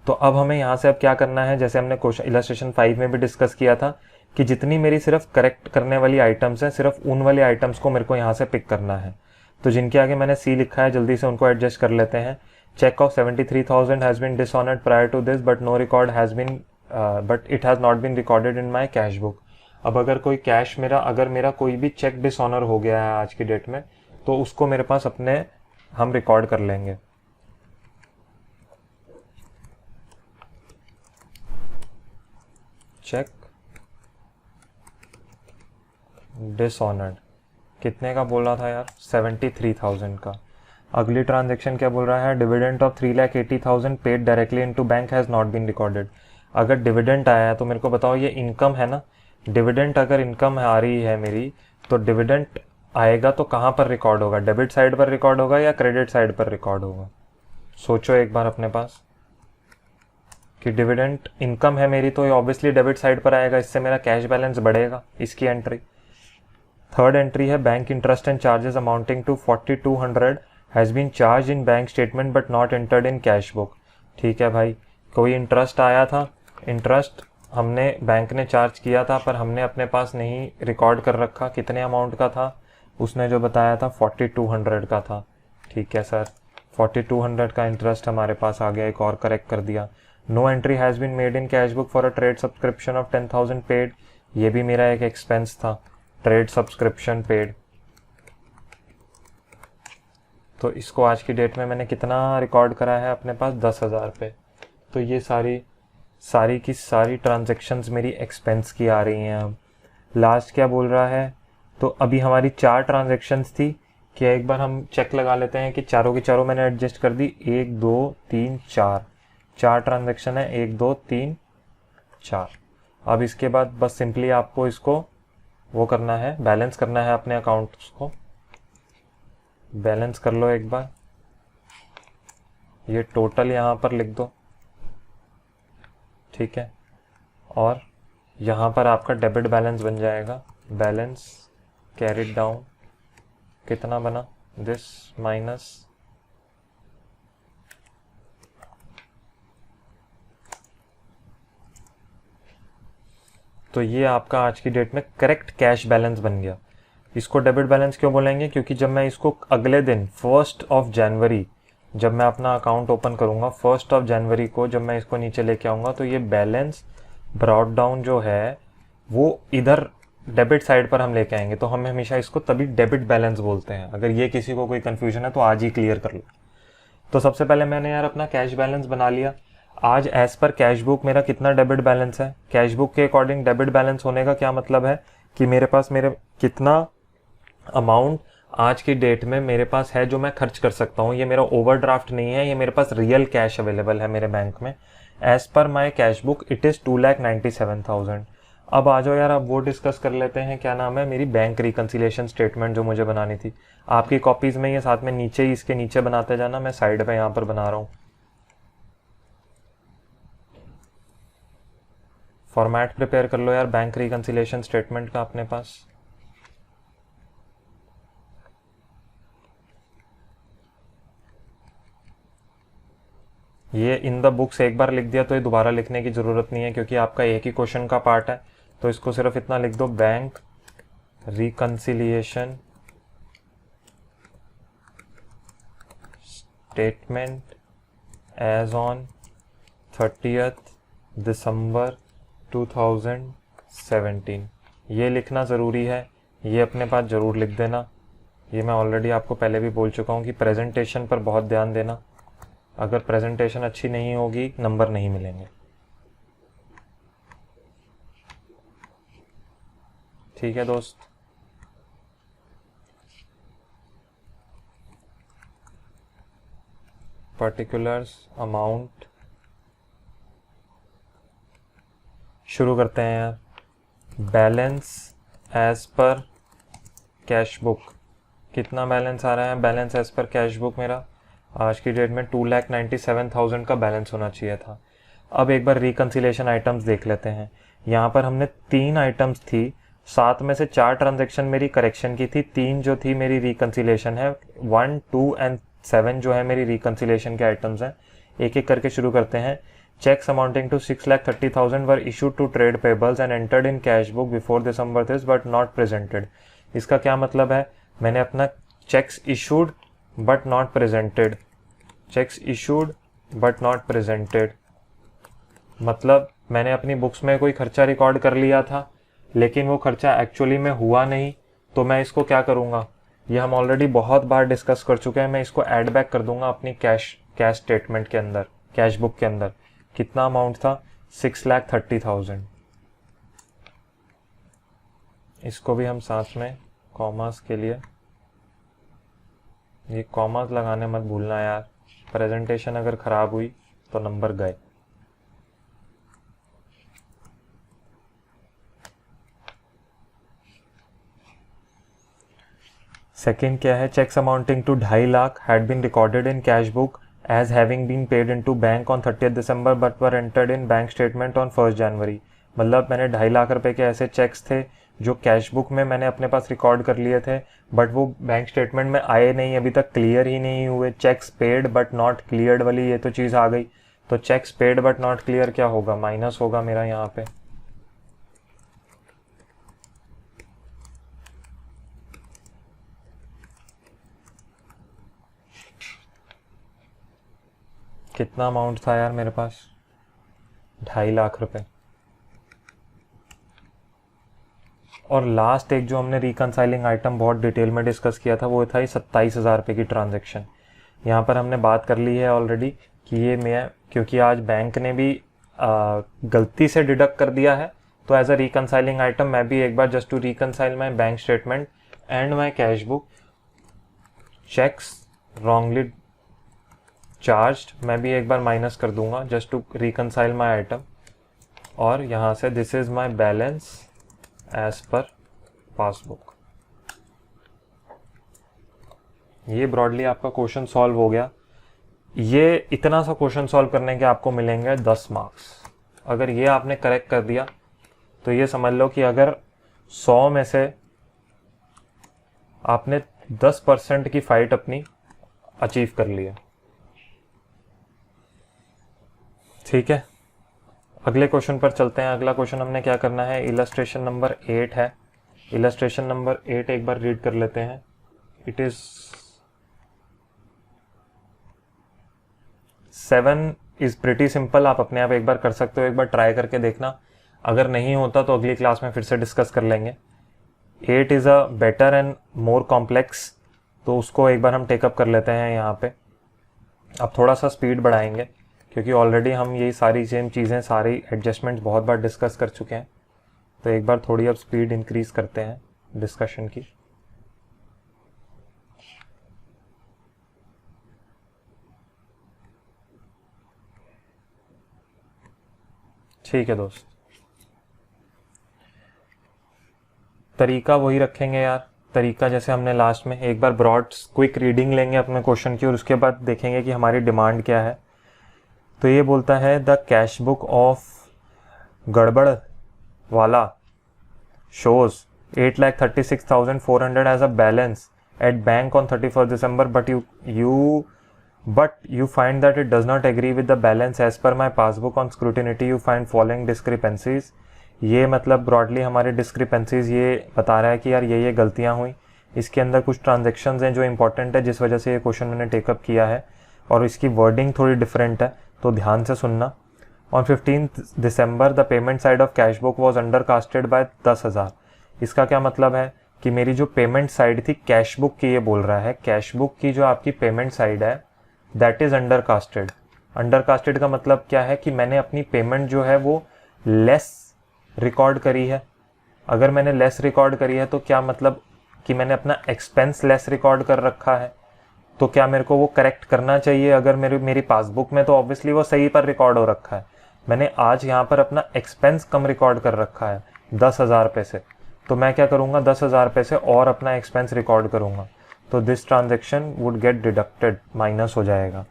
तो अब हमें यहाँ से अब क्या करना है, जैसे हमने क्वेश्चन इलस्ट्रेशन 5 में भी डिस्कस किया था कि जितनी मेरी सिर्फ करेक्ट करने वाली आइटम्स हैं, सिर्फ उन वाले आइटम्स को मेरे को यहाँ से पिक करना है। तो जिनके आगे मैंने सी लिखा है जल्दी से उनको एडजस्ट कर लेते हैं। Cheque of 73,000 has been dishonoured prior to this but no record has been but it has not been recorded in my cash book. अब अगर कोई कैश अगर मेरा कोई भी चेक डिसऑनर हो गया है आज की डेट में, तो उसको मेरे पास हम रिकॉर्ड कर लेंगे। चेक डिसऑनर्ड कितने का बोल रहा था यार, 73,000 का। अगली ट्रांजैक्शन क्या बोल रहा है, dividend of 3,80,000 paid directly into bank has not been recorded. अगर डिविडेंड आया है तो मेरे को बताओ ये इनकम है ना, डिविडेंड अगर इनकम आ रही है मेरी, तो डिविडेंड आएगा तो कहाँ पर रिकॉर्ड होगा, डेबिट साइड पर रिकॉर्ड होगा या क्रेडिट साइड पर रिकॉर्ड होगा? सोचो एक बार अपने पास कि डिविडेंड इनकम है मेरी, तो ये ऑब्वियसली डेबिट साइड पर आएगा, इससे मेरा कैश बैलेंस बढ़ेगा, इसकी एंट्री। थर्ड एंट्री है bank interest and charges amounting to 4,200 has been charge in bank statement but not entered in cash book. ठीक है भाई, कोई इंटरेस्ट आया था, इंटरेस्ट हमने बैंक ने चार्ज किया था पर हमने अपने पास नहीं रिकॉर्ड कर रखा, कितने अमाउंट का था उसने जो बताया था 4,200 का था। ठीक है सर, 4,200 का इंटरेस्ट हमारे पास आ गया, एक और करेक्ट कर दिया। No entry has been made in cash book for a trade subscription of 10,000 paid, ये भी मेरा एक एक्सपेंस था, ट्रेड सब्सक्रिप्शन पेड। तो इसको आज की डेट में मैंने कितना रिकॉर्ड करा है अपने पास, 10,000 पे। तो ये सारी की सारी ट्रांजैक्शंस मेरी एक्सपेंस की आ रही हैं। अब लास्ट क्या बोल रहा है, तो अभी हमारी 4 ट्रांजैक्शंस थी, क्या एक बार हम चेक लगा लेते हैं कि चारों की चारों मैंने एडजस्ट कर दी, 1 2 3 4 ट्रांजैक्शन है, 1 2 3 4। अब इसके बाद बस सिंपली आपको इसको वो करना है, बैलेंस करना है अपने अकाउंट्स को। बैलेंस कर लो एक बार, ये टोटल यहाँ पर लिख दो, ठीक है, और यहाँ पर आपका डेबिट बैलेंस बन जाएगा, बैलेंस कैरिड डाउन कितना बना, दिस माइनस तो ये आपका आज की डेट में करेक्ट कैश बैलेंस बन गया। इसको डेबिट बैलेंस क्यों बोलेंगे, क्योंकि जब मैं इसको अगले दिन 1 जनवरी जब मैं अपना अकाउंट ओपन करूंगा, 1 जनवरी को जब मैं इसको नीचे लेके आऊंगा, तो ये बैलेंस ब्रॉट डाउन जो है वो इधर डेबिट साइड पर हम लेके आएंगे, तो हम हमेशा इसको तभी डेबिट बैलेंस बोलते हैं। अगर ये किसी को कोई कंफ्यूजन है तो आज ही क्लियर कर लो। तो सबसे पहले मैंने यार अपना कैश बैलेंस बना लिया। आज एज पर कैश बुक मेरा कितना डेबिट बैलेंस है, कैश बुक के अकॉर्डिंग डेबिट बैलेंस होने का क्या मतलब है कि मेरे पास कितना अमाउंट आज की डेट में मेरे पास है जो मैं खर्च कर सकता हूँ। ये मेरा ओवरड्राफ्ट नहीं है, ये मेरे पास रियल कैश अवेलेबल है मेरे बैंक में। As per my cash book it is 2,97,000। अब आ जाओ यार, अब वो डिस्कस कर लेते हैं, क्या नाम है, मेरी बैंक रिकन्सिलिएशन स्टेटमेंट जो मुझे बनानी थी। आपकी कॉपीज़ में ये साथ में नीचे ही इसके नीचे बनाते जाना, मैं साइड पे यहाँ पर बना रहा हूँ। फॉर्मेट प्रिपेयर कर लो यार बैंक रिकन्सिलिएशन स्टेटमेंट का अपने पास। ये इन द बुक्स एक बार लिख दिया तो ये दोबारा लिखने की ज़रूरत नहीं है, क्योंकि आपका एक ही क्वेश्चन का पार्ट है। तो इसको सिर्फ इतना लिख दो, bank reconciliation statement as on 30 December 2017। ये लिखना ज़रूरी है, ये अपने पास ज़रूर लिख देना। ये मैं ऑलरेडी आपको पहले भी बोल चुका हूँ कि प्रेजेंटेशन पर बहुत ध्यान देना, अगर प्रेजेंटेशन अच्छी नहीं होगी नंबर नहीं मिलेंगे। ठीक है दोस्त, पर्टिकुलर्स अमाउंट शुरू करते हैं यार। Balance as per cash book कितना बैलेंस आ रहा है, balance as per cash book मेरा आज की डेट में 2,97,000 का बैलेंस होना चाहिए था। अब एक बार रिकन्सिलेशन आइटम्स देख लेते हैं। यहाँ पर हमने 3 आइटम्स थी, 7 में से 4 ट्रांजेक्शन मेरी करेक्शन की थी, 3 जो थी मेरी रिकन्सिलेशन है, 1, 2 एंड 7 जो है मेरी रिकन्सिलेशन के आइटम्स हैं। एक एक करके शुरू करते हैं। Cheques amounting to 6,30,000 were issued to trade payables and entered in cash book before December this but not presented. इसका क्या मतलब है, मैंने अपना cheques issued but not presented, cheques issued but not presented मतलब मैंने अपनी बुक्स में कोई खर्चा रिकॉर्ड कर लिया था लेकिन वो खर्चा एक्चुअली में हुआ नहीं, तो मैं इसको क्या करूँगा, ये हम ऑलरेडी बहुत बार डिस्कस कर चुके हैं, मैं इसको ऐड बैक कर दूंगा अपनी कैश स्टेटमेंट के अंदर, कैश बुक के अंदर। कितना अमाउंट था, 6,30,000। इसको भी हम साथ में कॉमास के लिए, ये कॉमास लगाने मत भूलना यार, प्रेजेंटेशन अगर ख़राब हुई तो नंबर गए। सेकेंड क्या है, cheques amounting to 2.5 lakh had been recorded in cash book as having been paid into bank on 30 December but were entered in bank statement on 1 January. मतलब मैंने 2.5 लाख रुपए के ऐसे चेक्स थे जो कैश बुक में मैंने अपने पास रिकॉर्ड कर लिए थे बट वो बैंक स्टेटमेंट में आए नहीं, अभी तक क्लियर ही नहीं हुए। Checks paid but not cleared वाली ये तो चीज़ आ गई, तो checks paid but not clear क्या होगा, माइनस होगा मेरा यहाँ पे। कितना अमाउंट था यार मेरे पास, 2.5 लाख रुपए। और लास्ट एक जो हमने रिकनसाइलिंग आइटम बहुत डिटेल में डिस्कस किया था वो था 27,000 रुपये की ट्रांजैक्शन। यहाँ पर हमने बात कर ली है ऑलरेडी कि ये मैं, क्योंकि आज बैंक ने भी गलती से डिडक्ट कर दिया है, तो एज अ रिकनसाइलिंग आइटम मैं भी एक बार just to reconcile my bank statement and my cash book cheques wrongly charged, मैं भी एक बार माइनस कर दूंगा just to reconcile my item. और यहाँ से this is my balance as per passbook. ये ब्रॉडली आपका क्वेश्चन सॉल्व हो गया। ये इतना सा क्वेश्चन सॉल्व करने के आपको मिलेंगे 10 मार्क्स। अगर ये आपने करेक्ट कर दिया तो ये समझ लो कि अगर 100 में से आपने 10% की फाइट अपनी अचीव कर ली है। ठीक है, अगले क्वेश्चन पर चलते हैं। अगला क्वेश्चन हमने क्या करना है, इलस्ट्रेशन नंबर 8 है। इलस्ट्रेशन नंबर 8 एक बार रीड कर लेते हैं। It is 7 is pretty simple, आप अपने आप एक बार कर सकते हो, एक बार ट्राई करके देखना। अगर नहीं होता तो अगली क्लास में फिर से डिस्कस कर लेंगे। 8 is a better and more complex, तो उसको एक बार हम टेकअप कर लेते हैं यहाँ पे। अब थोड़ा सा स्पीड बढ़ाएंगे क्योंकि ऑलरेडी हम यही सारी सेम चीज़ें, सारी एडजस्टमेंट्स बहुत बार डिस्कस कर चुके हैं, तो एक बार थोड़ी अब स्पीड इंक्रीज करते हैं डिस्कशन की। ठीक है दोस्त, तरीका वही रखेंगे यार, तरीका जैसे हमने लास्ट में एक बार ब्रॉड क्विक रीडिंग लेंगे अपने क्वेश्चन की और उसके बाद देखेंगे कि हमारी डिमांड क्या है। तो ये बोलता है द कैश बुक ऑफ गड़बड़ वाला shows 8,36,400 as a balance at bank on 31 December but you find that it does not agree with the balance as per my passbook on scrutiny you find following discrepancies। ये मतलब broadly हमारे discrepancies ये बता रहा है कि यार ये गलतियां हुई, इसके अंदर कुछ ट्रांजेक्शन्स हैं जो इंपॉर्टेंट है जिस वजह से ये क्वेश्चन मैंने टेकअप किया है और इसकी वर्डिंग थोड़ी डिफरेंट है, तो ध्यान से सुनना। On 15 December the payment side of cash book was under casted by 10,000। इसका क्या मतलब है कि मेरी जो पेमेंट साइड थी कैश बुक की, ये बोल रहा है कैश बुक की जो आपकी पेमेंट साइड है that is under casted. Under casted का मतलब क्या है कि मैंने अपनी पेमेंट जो है वो लेस रिकॉर्ड करी है। अगर मैंने लेस रिकॉर्ड करी है तो क्या मतलब कि मैंने अपना एक्सपेंस लेस रिकॉर्ड कर रखा है, तो क्या मेरे को वो करेक्ट करना चाहिए। अगर मेरी पासबुक में तो ऑब्वियसली वो सही पर रिकॉर्ड हो रखा है, मैंने आज यहाँ पर अपना एक्सपेंस कम रिकॉर्ड कर रखा है 10,000 रुपये से, तो मैं क्या करूँगा, 10,000 रुपये से और अपना एक्सपेंस रिकॉर्ड करूँगा, तो this transaction would get deducted, minus हो जाएगा।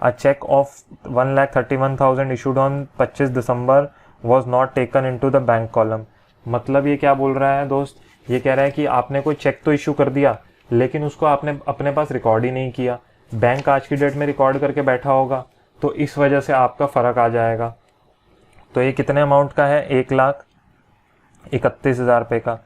A cheque of 1,31,000 issued on 25 December was not taken into the bank column. मतलब ये क्या बोल रहा है दोस्त, ये कह रहा है कि आपने कोई चेक तो इशू कर दिया, लेकिन उसको आपने अपने पास रिकॉर्ड ही नहीं किया। बैंक आज की डेट में रिकॉर्ड करके बैठा होगा, तो इस वजह से आपका फ़र्क आ जाएगा। तो ये कितने अमाउंट का है, 1,31,000 रुपये का,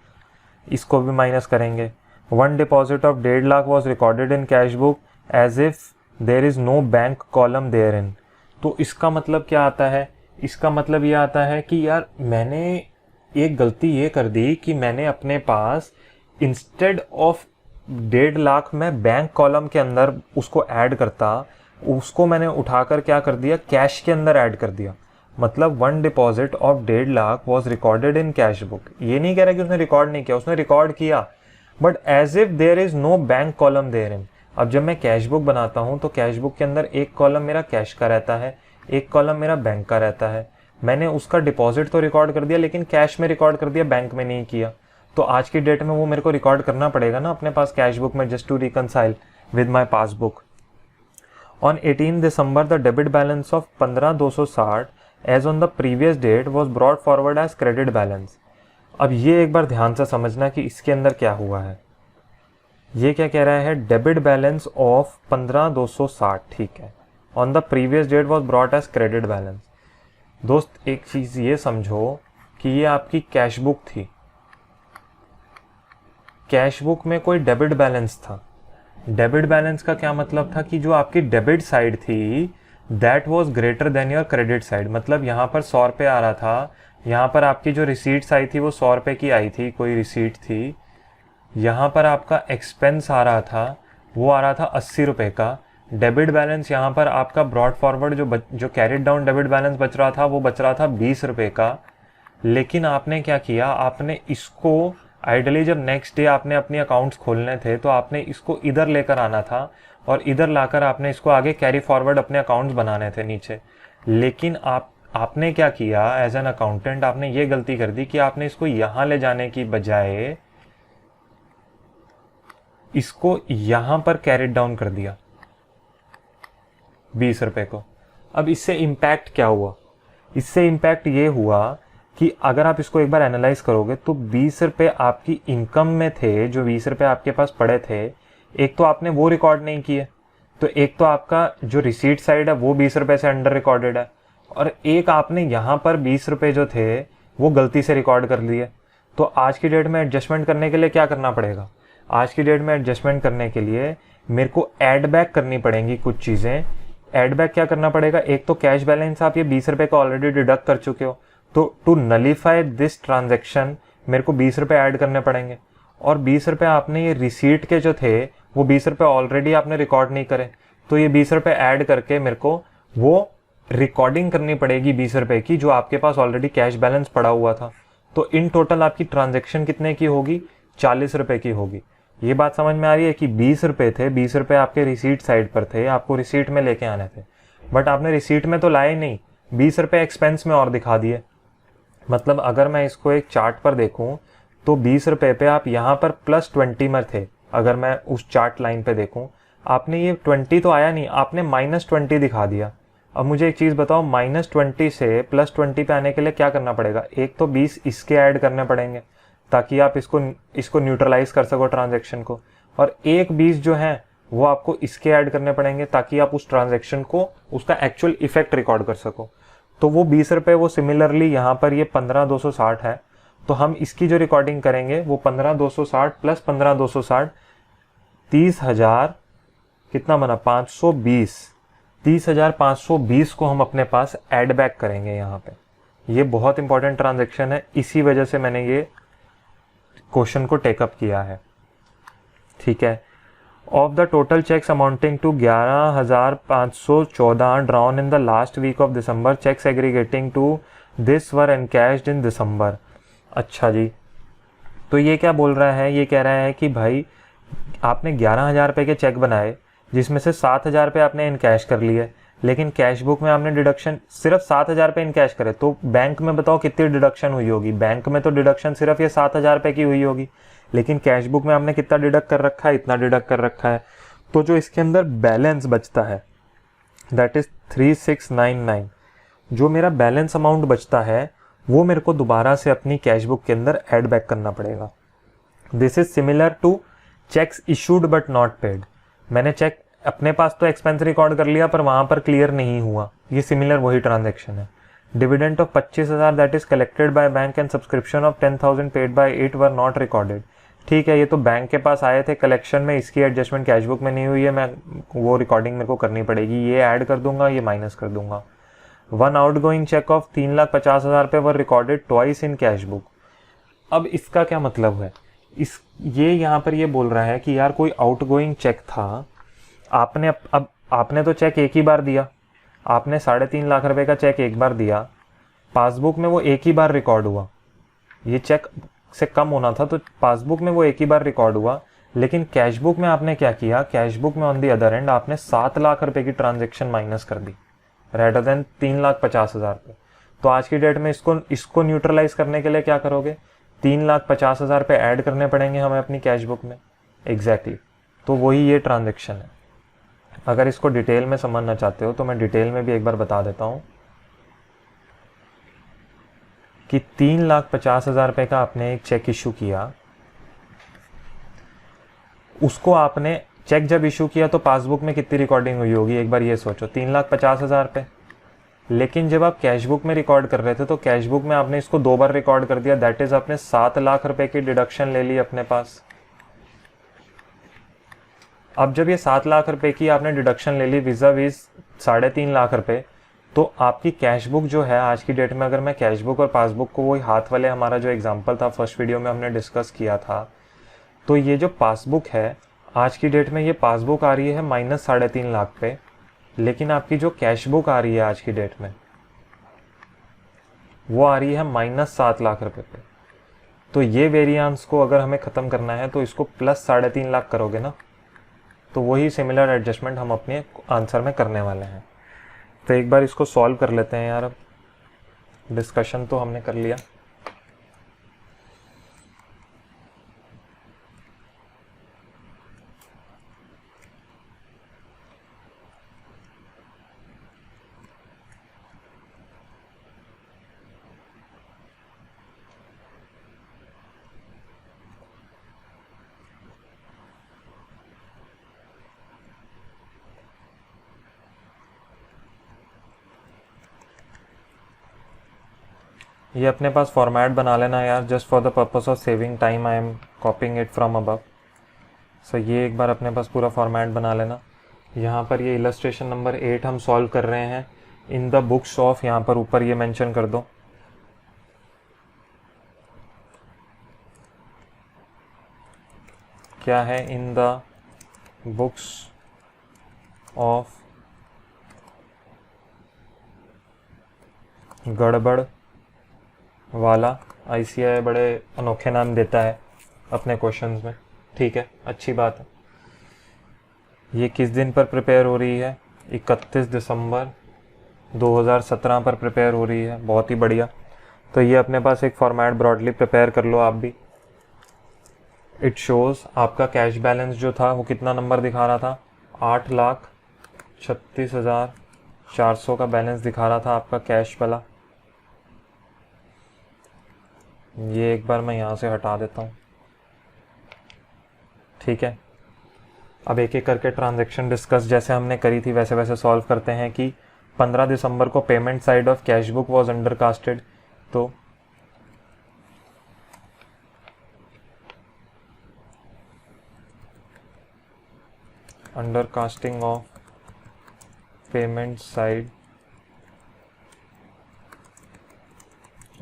इसको भी माइनस करेंगे। One deposit of 1.5 lakh was recorded in cash book as if there is no bank column there in. तो इसका मतलब क्या आता है, इसका मतलब ये आता है कि यार मैंने एक गलती ये कर दी कि मैंने अपने पास इंस्टेड ऑफ 1.5 लाख में बैंक कॉलम के अंदर उसको ऐड करता, उसको मैंने उठाकर क्या कर दिया, कैश के अंदर ऐड कर दिया। मतलब one deposit of 1.5 lakh was recorded in cash book. ये नहीं कह रहा कि उसने रिकॉर्ड नहीं किया, उसने रिकॉर्ड किया, but as if there is no bank column there in. अब जब मैं कैश बुक बनाता हूँ तो कैश बुक के अंदर एक कॉलम मेरा कैश का रहता है, एक कॉलम मेरा बैंक का रहता है। मैंने उसका डिपॉजिट तो रिकॉर्ड कर दिया, लेकिन कैश में रिकॉर्ड कर दिया, बैंक में नहीं किया। तो आज की डेट में वो मेरे को रिकॉर्ड करना पड़ेगा ना अपने पास कैश बुक में, just to reconcile with my passbook. On 18 December the debit balance of 15,260 as on the previous date was brought forward as credit balance. अब ये एक बार ध्यान से समझना कि इसके अंदर क्या हुआ है। ये क्या कह रहा है, डेबिट बैलेंस ऑफ 15,260, ठीक है, on the previous date was brought as credit balance. दोस्त एक चीज़ ये समझो कि ये आपकी कैश बुक थी, कैश बुक में कोई डेबिट बैलेंस था। डेबिट बैलेंस का क्या मतलब था कि जो आपकी डेबिट साइड थी that was greater than your credit side. मतलब यहाँ पर 100 रुपये आ रहा था, यहाँ पर आपकी जो रिसीट्स आई थी वो 100 रुपये की आई थी, कोई रिसीट थी। यहाँ पर आपका एक्सपेंस आ रहा था, वो आ रहा था 80 रुपये का। डेबिट बैलेंस यहाँ पर आपका ब्रॉड फॉरवर्ड जो कैरिड डाउन डेबिट बैलेंस बच रहा था वो बच रहा था 20 रुपये का। लेकिन आपने क्या किया, आपने इसको आइडली जब नेक्स्ट डे आपने अपने अकाउंट्स खोलने थे तो आपने इसको इधर लेकर आना था और इधर लाकर आपने इसको आगे कैरी फॉरवर्ड अपने अकाउंट्स बनाने थे नीचे। लेकिन आपने क्या किया एज एन अकाउंटेंट, आपने ये गलती कर दी कि आपने इसको यहाँ ले जाने की बजाय इसको यहाँ पर कैरिड डाउन कर दिया 20 रुपये को। अब इससे इम्पैक्ट क्या हुआ, इससे इम्पैक्ट ये हुआ कि अगर आप इसको एक बार एनालाइज करोगे तो 20 रुपये आपकी इनकम में थे, जो 20 रुपये आपके पास पड़े थे, एक तो आपने वो रिकॉर्ड नहीं किए, तो एक तो आपका जो रिसीट साइड है वो 20 रुपये से अंडर रिकॉर्डेड है, और एक आपने यहाँ पर 20 रुपये जो थे वो गलती से रिकॉर्ड कर लिए। तो आज की डेट में एडजस्टमेंट करने के लिए क्या करना पड़ेगा, आज की डेट में एडजस्टमेंट करने के लिए मेरे को एड बैक करनी पड़ेंगी कुछ चीज़ें। एड बैक क्या करना पड़ेगा, एक तो कैश बैलेंस आप ये 20 रुपये का ऑलरेडी डिडक्ट कर चुके हो, तो टू नलीफाई दिस ट्रांजेक्शन मेरे को 20 रुपये ऐड करने पड़ेंगे। और 20 रुपये आपने ये रिसीट के जो थे वो 20 रुपये ऑलरेडी आपने रिकॉर्ड नहीं करे, तो ये 20 रुपये ऐड करके मेरे को वो रिकॉर्डिंग करनी पड़ेगी 20 रुपये की, जो आपके पास ऑलरेडी कैश बैलेंस पड़ा हुआ था। तो इन टोटल आपकी ट्रांजेक्शन कितने की होगी, 40 रुपये की होगी। ये बात समझ में आ रही है कि 20 रुपये थे, 20 रुपये आपके रिसीट साइड पर थे, आपको रिसीट में लेके आने थे, बट आपने रिसीट में तो लाए नहीं, 20 रुपये एक्सपेंस में और दिखा दिए। मतलब अगर मैं इसको एक चार्ट पर देखूं तो 20 रुपये पे आप यहाँ पर +20 में थे। अगर मैं उस चार्ट लाइन पे देखूं, आपने ये 20 तो आया नहीं, आपने -20 दिखा दिया। अब मुझे एक चीज़ बताओ, -20 से +20 पे आने के लिए क्या करना पड़ेगा, एक तो 20 इसके ऐड करने पड़ेंगे ताकि आप इसको न्यूट्रलाइज कर सको ट्रांजेक्शन को, और एक 20 जो है वो आपको इसके ऐड करने पड़ेंगे ताकि आप उस ट्रांजेक्शन को, उसका एक्चुअल इफेक्ट रिकॉर्ड कर सको। तो वो 20 रुपये वो सिमिलरली यहाँ पर ये 15,260 है, तो हम इसकी जो रिकॉर्डिंग करेंगे वो 15,260 + 15,260 30,000 कितना बना, 520, 30,520 को हम अपने पास ऐड बैक करेंगे यहाँ पे। ये बहुत इंपॉर्टेंट ट्रांजेक्शन है, इसी वजह से मैंने ये क्वेश्चन को टेकअप किया है, ठीक है। Of the total cheques amounting to 11,514 drawn in the last week of December, cheques aggregating to this were encashed in December. अच्छा जी, तो ये क्या बोल रहा है, ये कह रहा है कि भाई आपने 11,000 रुपये के चेक बनाए जिसमें से 7,000 रुपये आपने इनकैश कर लिए, लेकिन कैश बुक में आपने डिडक्शन सिर्फ 7,000 रुपये इन कैश करे, तो बैंक में बताओ कितनी डिडक्शन हुई होगी। बैंक में तो डिडक्शन सिर्फ ये 7,000 रुपये की हुई होगी, लेकिन कैश बुक में आपने कितना डिडक्ट कर रखा है, इतना डिडक्ट कर रखा है। तो जो इसके अंदर बैलेंस बचता है दैट इज 3699, जो मेरा बैलेंस अमाउंट बचता है वो मेरे को दोबारा से अपनी कैश बुक के अंदर ऐड बैक करना पड़ेगा। This is similar to cheques issued but not paid. मैंने चेक अपने पास तो एक्सपेंस रिकॉर्ड कर लिया पर वहां पर क्लियर नहीं हुआ, ये सिमिलर वही ट्रांजेक्शन है। Dividend of 25,000 that is collected by bank and subscription of 10,000 paid by 8 were not recorded. ठीक है, ये तो बैंक के पास आए थे कलेक्शन में, इसकी एडजस्टमेंट कैश बुक में नहीं हुई है, मैं वो रिकॉर्डिंग मेरे को करनी पड़ेगी, ये ऐड कर दूंगा, ये माइनस कर दूंगा। वन आउटगोइंग चेक ऑफ 3,50,000 रुपये वर recorded twice in cash book. अब इसका क्या मतलब है, ये यहाँ पर ये बोल रहा है कि यार कोई आउटगोइंग चेक था, अब आपने तो चेक एक ही बार दिया, आपने 3.5 लाख रुपए का चेक एक बार दिया, पासबुक में वो एक ही बार रिकॉर्ड हुआ, ये चेक से कम होना था तो पासबुक में वो एक ही बार रिकॉर्ड हुआ। लेकिन कैश बुक में आपने क्या किया, कैश बुक में ऑन दी अदर एंड आपने 7 लाख रुपए की ट्रांजेक्शन माइनस कर दी रेदर देन 3,50,000 रुपये। तो आज की डेट में इसको न्यूट्रलाइज करने के लिए क्या करोगे, 3,50,000 रुपये ऐड करने पड़ेंगे हमें अपनी कैश बुक में। एग्जैक्टली तो वही ये ट्रांजेक्शन है। अगर इसको डिटेल में समझना चाहते हो तो मैं डिटेल में भी एक बार बता देता हूँ कि 3,50,000 रुपये का आपने एक चेक इशू किया, उसको आपने चेक जब इशू किया तो पासबुक में कितनी रिकॉर्डिंग हुई होगी, एक बार ये सोचो, 3,50,000 रुपये। लेकिन जब आप कैश बुक में रिकॉर्ड कर रहे थे तो कैश बुक में आपने इसको 2 बार रिकॉर्ड कर दिया, दैट इज आपने 7 लाख रुपए की डिडक्शन ले ली अपने पास। अब जब ये 7 लाख रुपए की आपने डिडक्शन ले ली विजा विज 3.5 लाख रुपए, तो आपकी कैश बुक जो है आज की डेट में, अगर मैं कैश बुक और पासबुक को वही हाथ वाले हमारा जो एग्जांपल था फर्स्ट वीडियो में हमने डिस्कस किया था, तो ये जो पासबुक है आज की डेट में ये पासबुक आ रही है -3.5 लाख पे, लेकिन आपकी जो कैश बुक आ रही है आज की डेट में वो आ रही है -7 लाख रुपए पे। तो ये वेरिएंस को अगर हमें ख़त्म करना है तो इसको +3.5 लाख करोगे ना, तो वही सिमिलर एडजस्टमेंट हम अपने आंसर में करने वाले हैं। तो एक बार इसको सॉल्व कर लेते हैं यार। अब डिस्कशन तो हमने कर लिया, ये अपने पास फॉर्मेट बना लेना यार, just for the purpose of saving time I am copying it from above. So ये एक बार अपने पास पूरा फॉर्मेट बना लेना। यहाँ पर ये इलस्ट्रेशन नंबर 8 हम सॉल्व कर रहे हैं इन द बुक्स ऑफ, यहाँ पर ऊपर ये मेंशन कर दो, क्या है, इन द बुक्स ऑफ गड़बड़ वाला। ICAI बड़े अनोखे नाम देता है अपने क्वेश्चंस में, ठीक है, अच्छी बात है। ये किस दिन पर प्रिपेयर हो रही है, 31 दिसंबर 2017 पर प्रिपेयर हो रही है, बहुत ही बढ़िया। तो ये अपने पास एक फॉर्मेट ब्रॉडली प्रिपेयर कर लो आप भी। इट शोज आपका कैश बैलेंस जो था वो कितना नंबर दिखा रहा था, 8,36,400 का बैलेंस दिखा रहा था आपका कैश वाला। ये एक बार मैं यहाँ से हटा देता हूँ, ठीक है। अब एक एक करके ट्रांजैक्शन डिस्कस जैसे हमने करी थी वैसे वैसे सॉल्व करते हैं कि 15 दिसंबर को payment side of cash book was undercasted, तो undercasting of payment side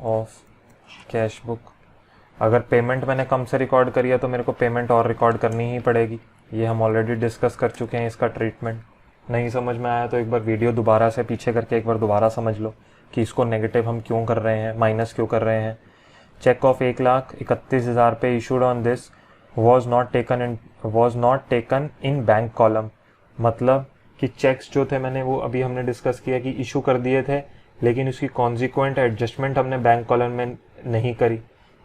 of cash book. अगर पेमेंट मैंने कम से रिकॉर्ड करी है तो मेरे को पेमेंट और रिकॉर्ड करनी ही पड़ेगी, ये हम ऑलरेडी डिस्कस कर चुके हैं इसका ट्रीटमेंट। नहीं समझ में आया तो एक बार वीडियो दोबारा से पीछे करके एक बार दोबारा समझ लो कि इसको नेगेटिव हम क्यों कर रहे हैं, माइनस क्यों कर रहे हैं। चेक ऑफ 1,31,000 पे issued on this was not taken in bank column, मतलब कि चेक्स जो थे मैंने वो अभी हमने डिस्कस किया कि इशू कर दिए थे, लेकिन उसकी कॉन्सिक्वेंट एडजस्टमेंट हमने बैंक कॉलम में नहीं करी।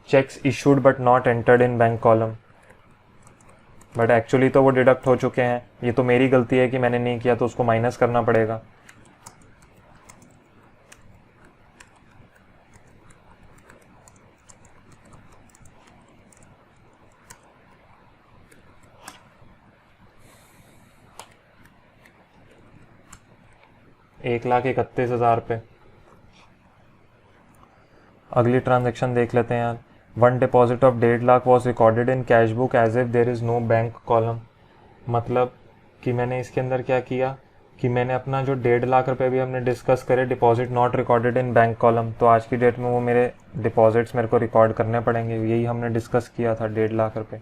Cheques issued but not entered in bank column, but actually तो वो डिडक्ट हो चुके हैं। ये तो मेरी गलती है कि मैंने नहीं किया, तो उसको माइनस करना पड़ेगा। ₹1,31,000 पे। अगली ट्रांजैक्शन देख लेते हैं यार। One deposit of 1.5 lakh was recorded in cash book as if there is no bank column. मतलब कि मैंने इसके अंदर क्या किया कि मैंने अपना जो 1.5 लाख रुपए भी हमने डिस्कस करे, deposit not recorded in bank column, तो आज की डेट में वो मेरे डिपॉजिट्स मेरे को रिकॉर्ड करने पड़ेंगे। यही हमने डिस्कस किया था, 1.5 लाख रुपए।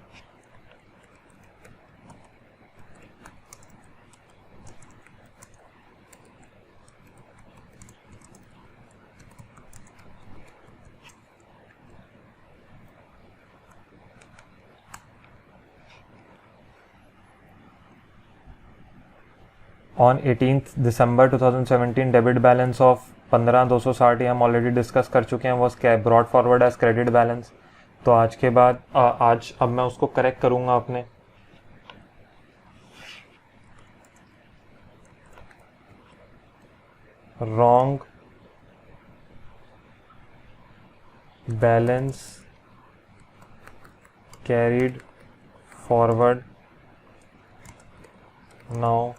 On 18 December 2017 debit balance of 15,260 हम ऑलरेडी डिस्कस कर चुके हैं, was brought forward as credit balance. तो आज के बाद आज अब मैं उसको करेक्ट करूंगा अपने। Wrong balance carried forward now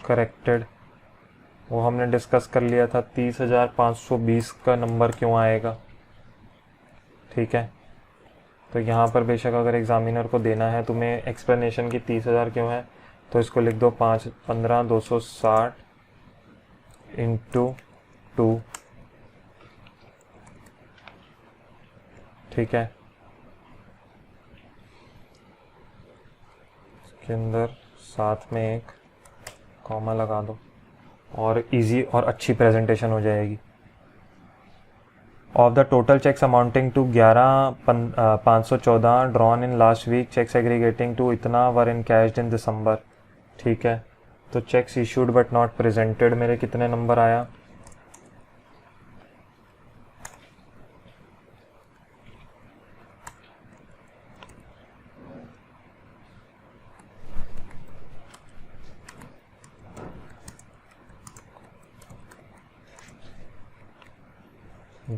corrected. वो हमने डिस्कस कर लिया था। 30,520 का नंबर क्यों आएगा, ठीक है। तो यहाँ पर बेशक अगर एग्जामिनर को देना है तुम्हें एक्सप्लेनेशन की 30,000 क्यों है, तो इसको लिख दो 15,260 इंटू 2, ठीक है। इसके अंदर साथ में एक कॉमा लगा दो और इजी और अच्छी प्रेजेंटेशन हो जाएगी। Of the total cheques amounting to 11,514 drawn in last week, cheques aggregating to इतना were encashed in December, ठीक है। तो cheques issued but not presented मेरे कितने नंबर आया,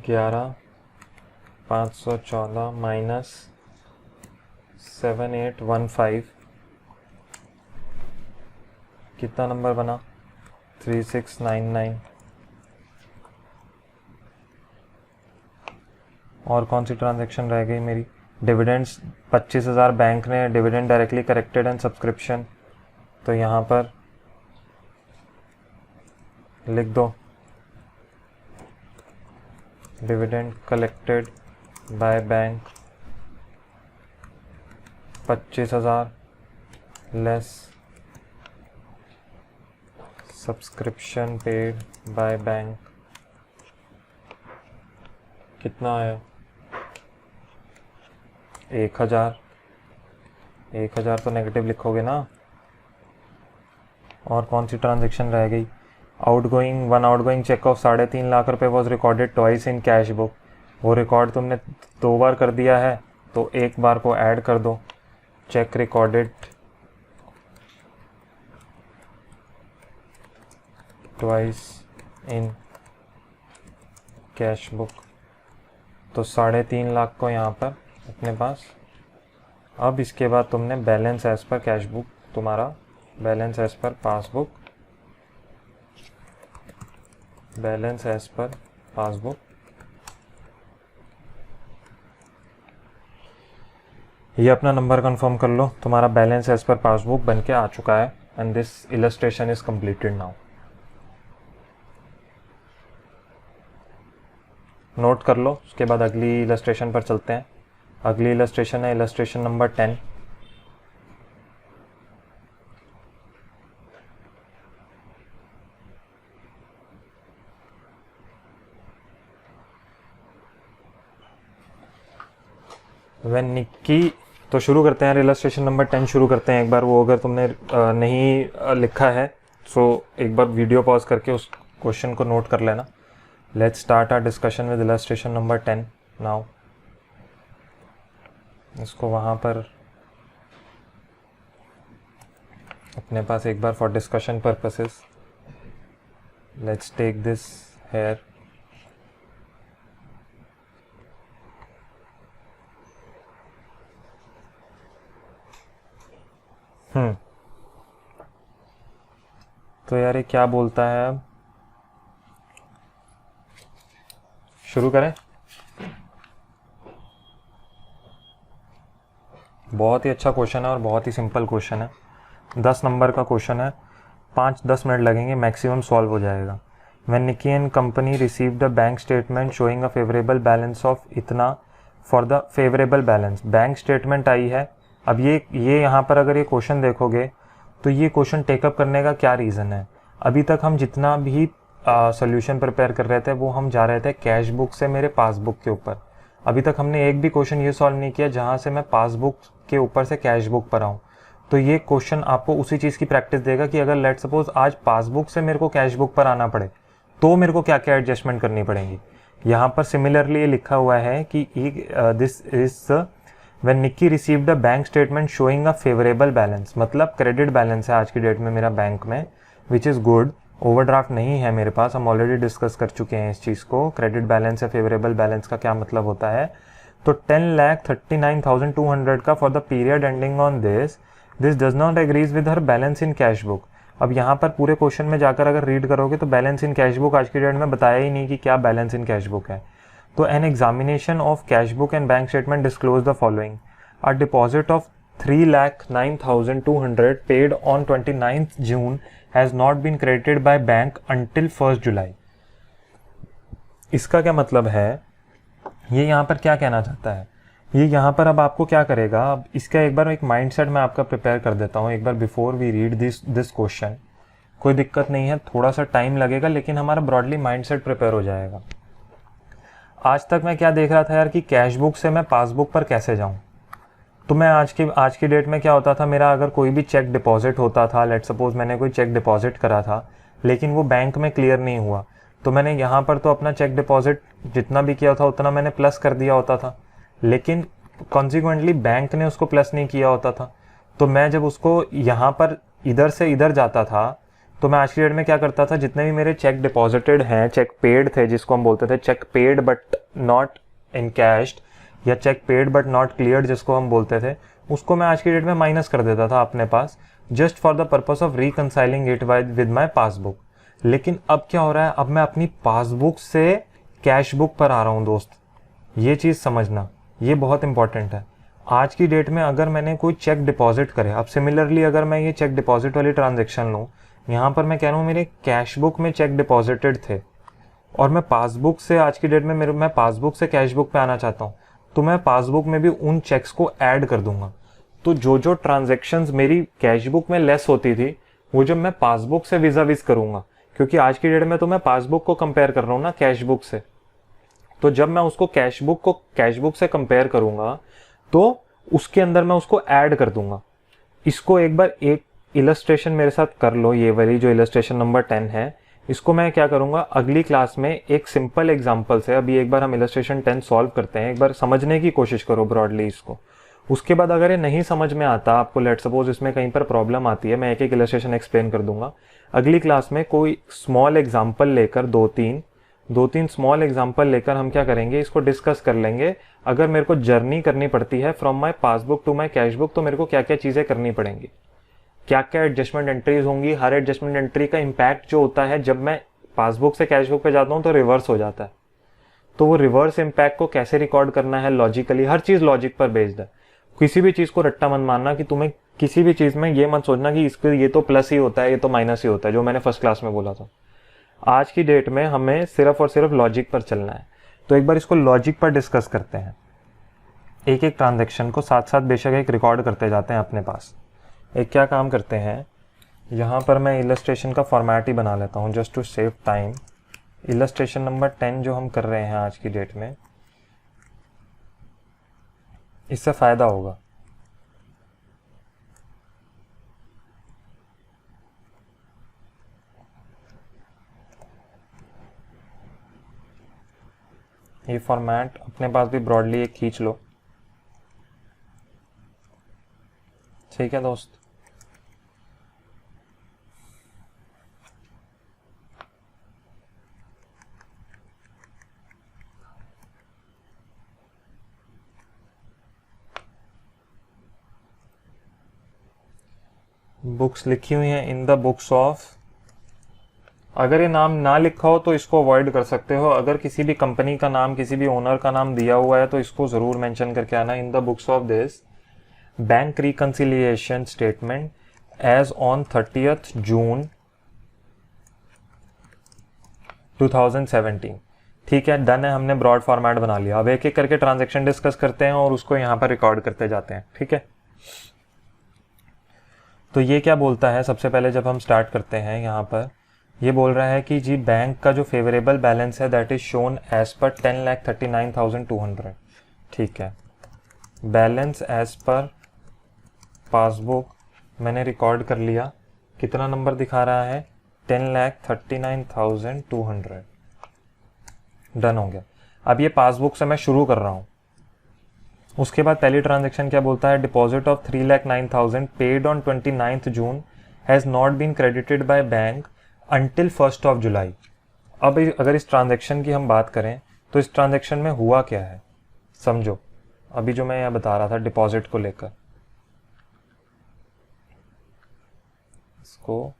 $11,514 माइनस 7,815, कितना नंबर बना 3,699। और कौन सी ट्रांजैक्शन रह गई मेरी, डिविडेंड्स 25,000 बैंक ने dividend directly corrected and subscription, तो यहाँ पर लिख दो dividend collected by bank 25,000 less subscription paid by bank, कितना आया 1,000। 1,000 तो नेगेटिव लिखोगे ना। और कौन सी ट्रांजैक्शन रह गई, one outgoing cheque of 3.5 lakh rupaye was recorded twice in cash book. वो रिकॉर्ड तुमने 2 बार कर दिया है, तो एक बार को ऐड कर दो। Cheque recorded twice in cash book, तो 3.5 लाख को यहाँ पर अपने पास। अब इसके बाद तुमने balance as per cash book, तुम्हारा balance as per passbook, balance as per passbook, ये अपना नंबर कंफर्म कर लो। तुम्हारा बैलेंस एज पर पासबुक बन के आ चुका है and this illustration is completed now. Note कर लो, उसके बाद अगली इलस्ट्रेशन पर चलते हैं। अगली इलस्ट्रेशन है इलस्ट्रेशन नंबर 10। व्हेन निक्की, तो शुरू करते हैं इलस्ट्रेशन नंबर 10 शुरू करते हैं। एक बार वो अगर तुमने नहीं लिखा है तो एक बार वीडियो पॉज करके उस क्वेश्चन को नोट कर लेना। Let's start our discussion with illustration number 10 now. इसको वहाँ पर अपने पास एक बार for discussion purposes let's take this here. तो यार ये क्या बोलता है, अब शुरू करें। बहुत ही अच्छा क्वेश्चन है और बहुत ही सिंपल क्वेश्चन है। 10 नंबर का क्वेश्चन है, 5-10 मिनट लगेंगे मैक्सिमम, सॉल्व हो जाएगा। When Nicky and company received a bank statement showing a favourable balance of इतना for the favourable balance. Bank statement आई है। अब ये यहाँ पर अगर ये क्वेश्चन देखोगे तो ये क्वेश्चन टेकअप करने का क्या रीज़न है। अभी तक हम जितना भी सोल्यूशन प्रिपेयर कर रहे थे वो हम जा रहे थे कैश बुक से मेरे पासबुक के ऊपर। अभी तक हमने एक भी क्वेश्चन ये सॉल्व नहीं किया जहाँ से मैं पासबुक के ऊपर से कैश बुक पर आऊँ। तो ये क्वेश्चन आपको उसी चीज़ की प्रैक्टिस देगा कि अगर लेट सपोज आज पासबुक से मेरे को कैश बुक पर आना पड़े तो मेरे को क्या क्या एडजस्टमेंट करनी पड़ेंगी। यहाँ पर सिमिलरली ये लिखा हुआ है कि this is when Nikki received a bank statement showing a favourable balance, मतलब क्रेडिट बैलेंस है आज की डेट में मेरा बैंक में, विच इज़ गुड। ओवरड्राफ्ट नहीं है मेरे पास, हम ऑलरेडी डिस्कस कर चुके हैं इस चीज़ को। क्रेडिट बैलेंस या फेवरेबल बैलेंस का क्या मतलब होता है। तो 10,39,200 का for the period ending on this does not agrees with her balance in cash book. अब यहाँ पर पूरे क्वेश्चन में जाकर अगर रीड करोगे तो बैलेंस इन कैश बुक आज की डेट में बताया ही नहीं कि क्या बैलेंस इन कैश बुक है। तो an examination of cash book and bank statement disclose the following. A deposit of 3,09,200 paid on 29th June has not been credited by bank until 1st July। इसका क्या मतलब है, ये यहाँ पर क्या कहना चाहता है। ये यहाँ पर अब आपको क्या करेगा, अब इसका एक बार एक माइंडसेट मैं आपका प्रिपेयर कर देता हूँ एक बार before we read this question. कोई दिक्कत नहीं है, थोड़ा सा टाइम लगेगा लेकिन हमारा ब्रॉडली माइंडसेट प्रिपेयर हो जाएगा। आज तक मैं क्या देख रहा था यार कि कैश बुक से मैं पासबुक पर कैसे जाऊँ। तो मैं आज की डेट में क्या होता था, मेरा अगर कोई भी चेक डिपॉजिट होता था, लेट सपोज मैंने कोई चेक डिपॉजिट करा था लेकिन वो बैंक में क्लियर नहीं हुआ, तो मैंने यहाँ पर तो अपना चेक डिपॉजिट जितना भी किया था उतना मैंने प्लस कर दिया होता था, लेकिन कॉन्सिक्वेंटली बैंक ने उसको प्लस नहीं किया होता था। तो मैं जब उसको यहाँ पर इधर से इधर जाता था तो मैं आज की डेट में क्या करता था, जितने भी मेरे चेक डिपॉजिटेड हैं, चेक पेड थे जिसको हम बोलते थे, cheque paid but not encashed या cheque paid but not cleared जिसको हम बोलते थे, उसको मैं आज की डेट में माइनस कर देता था अपने पास, just for the purpose of reconciling it with my passbook. लेकिन अब क्या हो रहा है, अब मैं अपनी पासबुक से कैश बुक पर आ रहा हूँ दोस्त। ये चीज़ समझना, ये बहुत इंपॉर्टेंट है। आज की डेट में अगर मैंने कोई चेक डिपॉजिट करे, अब सिमिलरली अगर मैं ये चेक डिपॉजिट वाली ट्रांजेक्शन लूँ, यहाँ पर मैं कह रहा हूँ मेरे कैश बुक में चेक डिपॉजिटेड थे और मैं पासबुक से आज की डेट में मैं पासबुक से कैश बुक पे आना चाहता हूँ, तो मैं पासबुक में भी उन चेक्स को ऐड कर दूंगा। तो जो ट्रांजैक्शंस मेरी कैश बुक में लेस होती थी वो जब मैं पासबुक से विजा विज करूंगा, क्योंकि आज की डेट में तो मैं पासबुक को कंपेयर कर रहा हूँ ना कैश बुक से, तो जब मैं उसको कैश बुक से कंपेयर करूंगा तो उसके अंदर मैं उसको ऐड कर दूंगा। इसको एक बार एक इलस्ट्रेशन मेरे साथ कर लो, ये वाली जो इलस्ट्रेशन नंबर 10 है, इसको मैं क्या करूंगा अगली क्लास में एक सिंपल एग्जांपल से। अभी एक बार हम इलस्ट्रेशन 10 सॉल्व करते हैं, एक बार समझने की कोशिश करो ब्रॉडली इसको। उसके बाद अगर ये नहीं समझ में आता आपको, लेट सपोज इसमें कहीं पर प्रॉब्लम आती है, मैं एक एक इलस्ट्रेशन एक्सप्लेन कर दूंगा। अगली क्लास में कोई स्मॉल एग्जाम्पल लेकर दो तीन स्मॉल एग्जाम्पल लेकर हम क्या करेंगे, इसको डिस्कस कर लेंगे। अगर मेरे को जर्नी करनी पड़ती है from my passbook to my cash book तो मेरे को क्या क्या चीज़ें करनी पड़ेंगी, क्या क्या एडजस्टमेंट एंट्रीज होंगी। हर एडजस्टमेंट एंट्री का इम्पैक्ट जो होता है जब मैं पासबुक से कैश बुक पे जाता हूँ तो रिवर्स हो जाता है, तो वो रिवर्स इम्पैक्ट को कैसे रिकॉर्ड करना है लॉजिकली, हर चीज़ लॉजिक पर बेस्ड है। किसी भी चीज़ को रट्टा मत मानना कि तुम्हें किसी भी चीज़ में ये मत सोचना कि इसके ये तो प्लस ही होता है ये तो माइनस ही होता है, जो मैंने फर्स्ट क्लास में बोला था। आज की डेट में हमें सिर्फ और सिर्फ लॉजिक पर चलना है। तो एक बार इसको लॉजिक पर डिस्कस करते हैं, एक एक ट्रांजेक्शन को साथ साथ बेशक एक रिकॉर्ड करते जाते हैं अपने पास। एक क्या काम करते हैं, यहाँ पर मैं इलस्ट्रेशन का फॉर्मेट ही बना लेता हूँ just to save time. Illustration number 10 जो हम कर रहे हैं आज की डेट में, इससे फ़ायदा होगा। ये फॉर्मेट अपने पास भी ब्रॉडली एक खींच लो, ठीक है दोस्त। बुक्स लिखी हुई हैं इन द बुक्स ऑफ, अगर ये नाम ना लिखा हो तो इसको अवॉइड कर सकते हो। अगर किसी भी कंपनी का नाम, किसी भी ओनर का नाम दिया हुआ है तो इसको जरूर मेंशन करके आना, in the books of this bank reconciliation statement as on 30th June 2017। ठीक है, डन है, हमने ब्रॉड फॉर्मेट बना लिया। अब एक एक करके ट्रांजेक्शन डिस्कस करते हैं और उसको यहाँ पर रिकॉर्ड करते जाते हैं, ठीक है। तो ये क्या बोलता है, सबसे पहले जब हम स्टार्ट करते हैं यहाँ पर, ये बोल रहा है कि जी बैंक का जो फेवरेबल बैलेंस है that is shown as per 10,39,200। ठीक है, बैलेंस एज पर पासबुक मैंने रिकॉर्ड कर लिया, कितना नंबर दिखा रहा है, 10,39,200। डन हो गया। अब ये पासबुक से मैं शुरू कर रहा हूँ। उसके बाद पहली ट्रांजेक्शन क्या बोलता है, deposit of 3,09,000 paid on 29th June has not been credited by bank until 1st of July. अब अगर इस ट्रांजेक्शन की हम बात करें तो इस ट्रांजेक्शन में हुआ क्या है, समझो। अभी जो मैं यहाँ बता रहा था डिपॉजिट को लेकर, इसको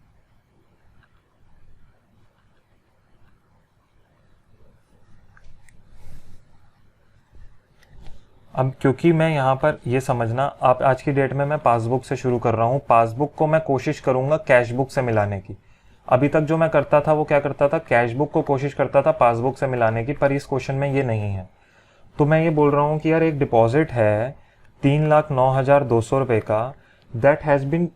अब क्योंकि मैं यहाँ पर ये समझना, आप आज की डेट में मैं पासबुक से शुरू कर रहा हूँ। पासबुक को मैं कोशिश करूँगा कैश बुक से मिलाने की। अभी तक जो मैं करता था वो क्या करता था, कैश बुक को कोशिश करता था पासबुक से मिलाने की, पर इस क्वेश्चन में ये नहीं है। तो मैं ये बोल रहा हूँ कि यार एक डिपॉजिट है 3,09,200 रुपये का, दैट हैज़ बिन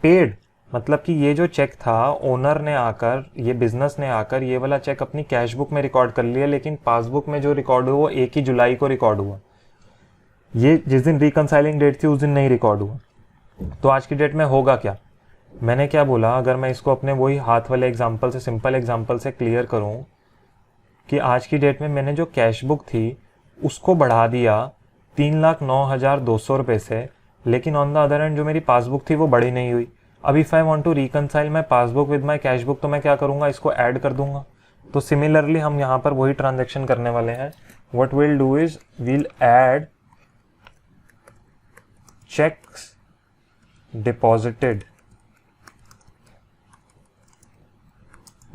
पेड, मतलब कि ये जो चेक था ओनर ने आकर, ये बिजनेस ने आकर ये वाला चेक अपनी कैश बुक में रिकॉर्ड कर लिया, लेकिन पासबुक में जो रिकॉर्ड हुआ वो 1 जुलाई को रिकॉर्ड हुआ। ये जिस दिन रिकंसाइलिंग डेट थी उस दिन नहीं रिकॉर्ड हुआ। तो आज की डेट में होगा क्या, मैंने क्या बोला, अगर मैं इसको अपने वही हाथ वाले एग्जांपल से, सिंपल एग्जांपल से क्लियर करूं कि आज की डेट में मैंने जो कैश बुक थी उसको बढ़ा दिया 3,09,200 रुपये से, लेकिन ऑन द अदर एंड जो मेरी पासबुक थी वो बड़ी नहीं हुई। अब if I want to reconcile my passbook with my cash book तो मैं क्या करूँगा, इसको ऐड कर दूंगा। तो सिमिलरली हम यहाँ पर वही ट्रांजेक्शन करने वाले हैं। What will do is we'll add checks deposited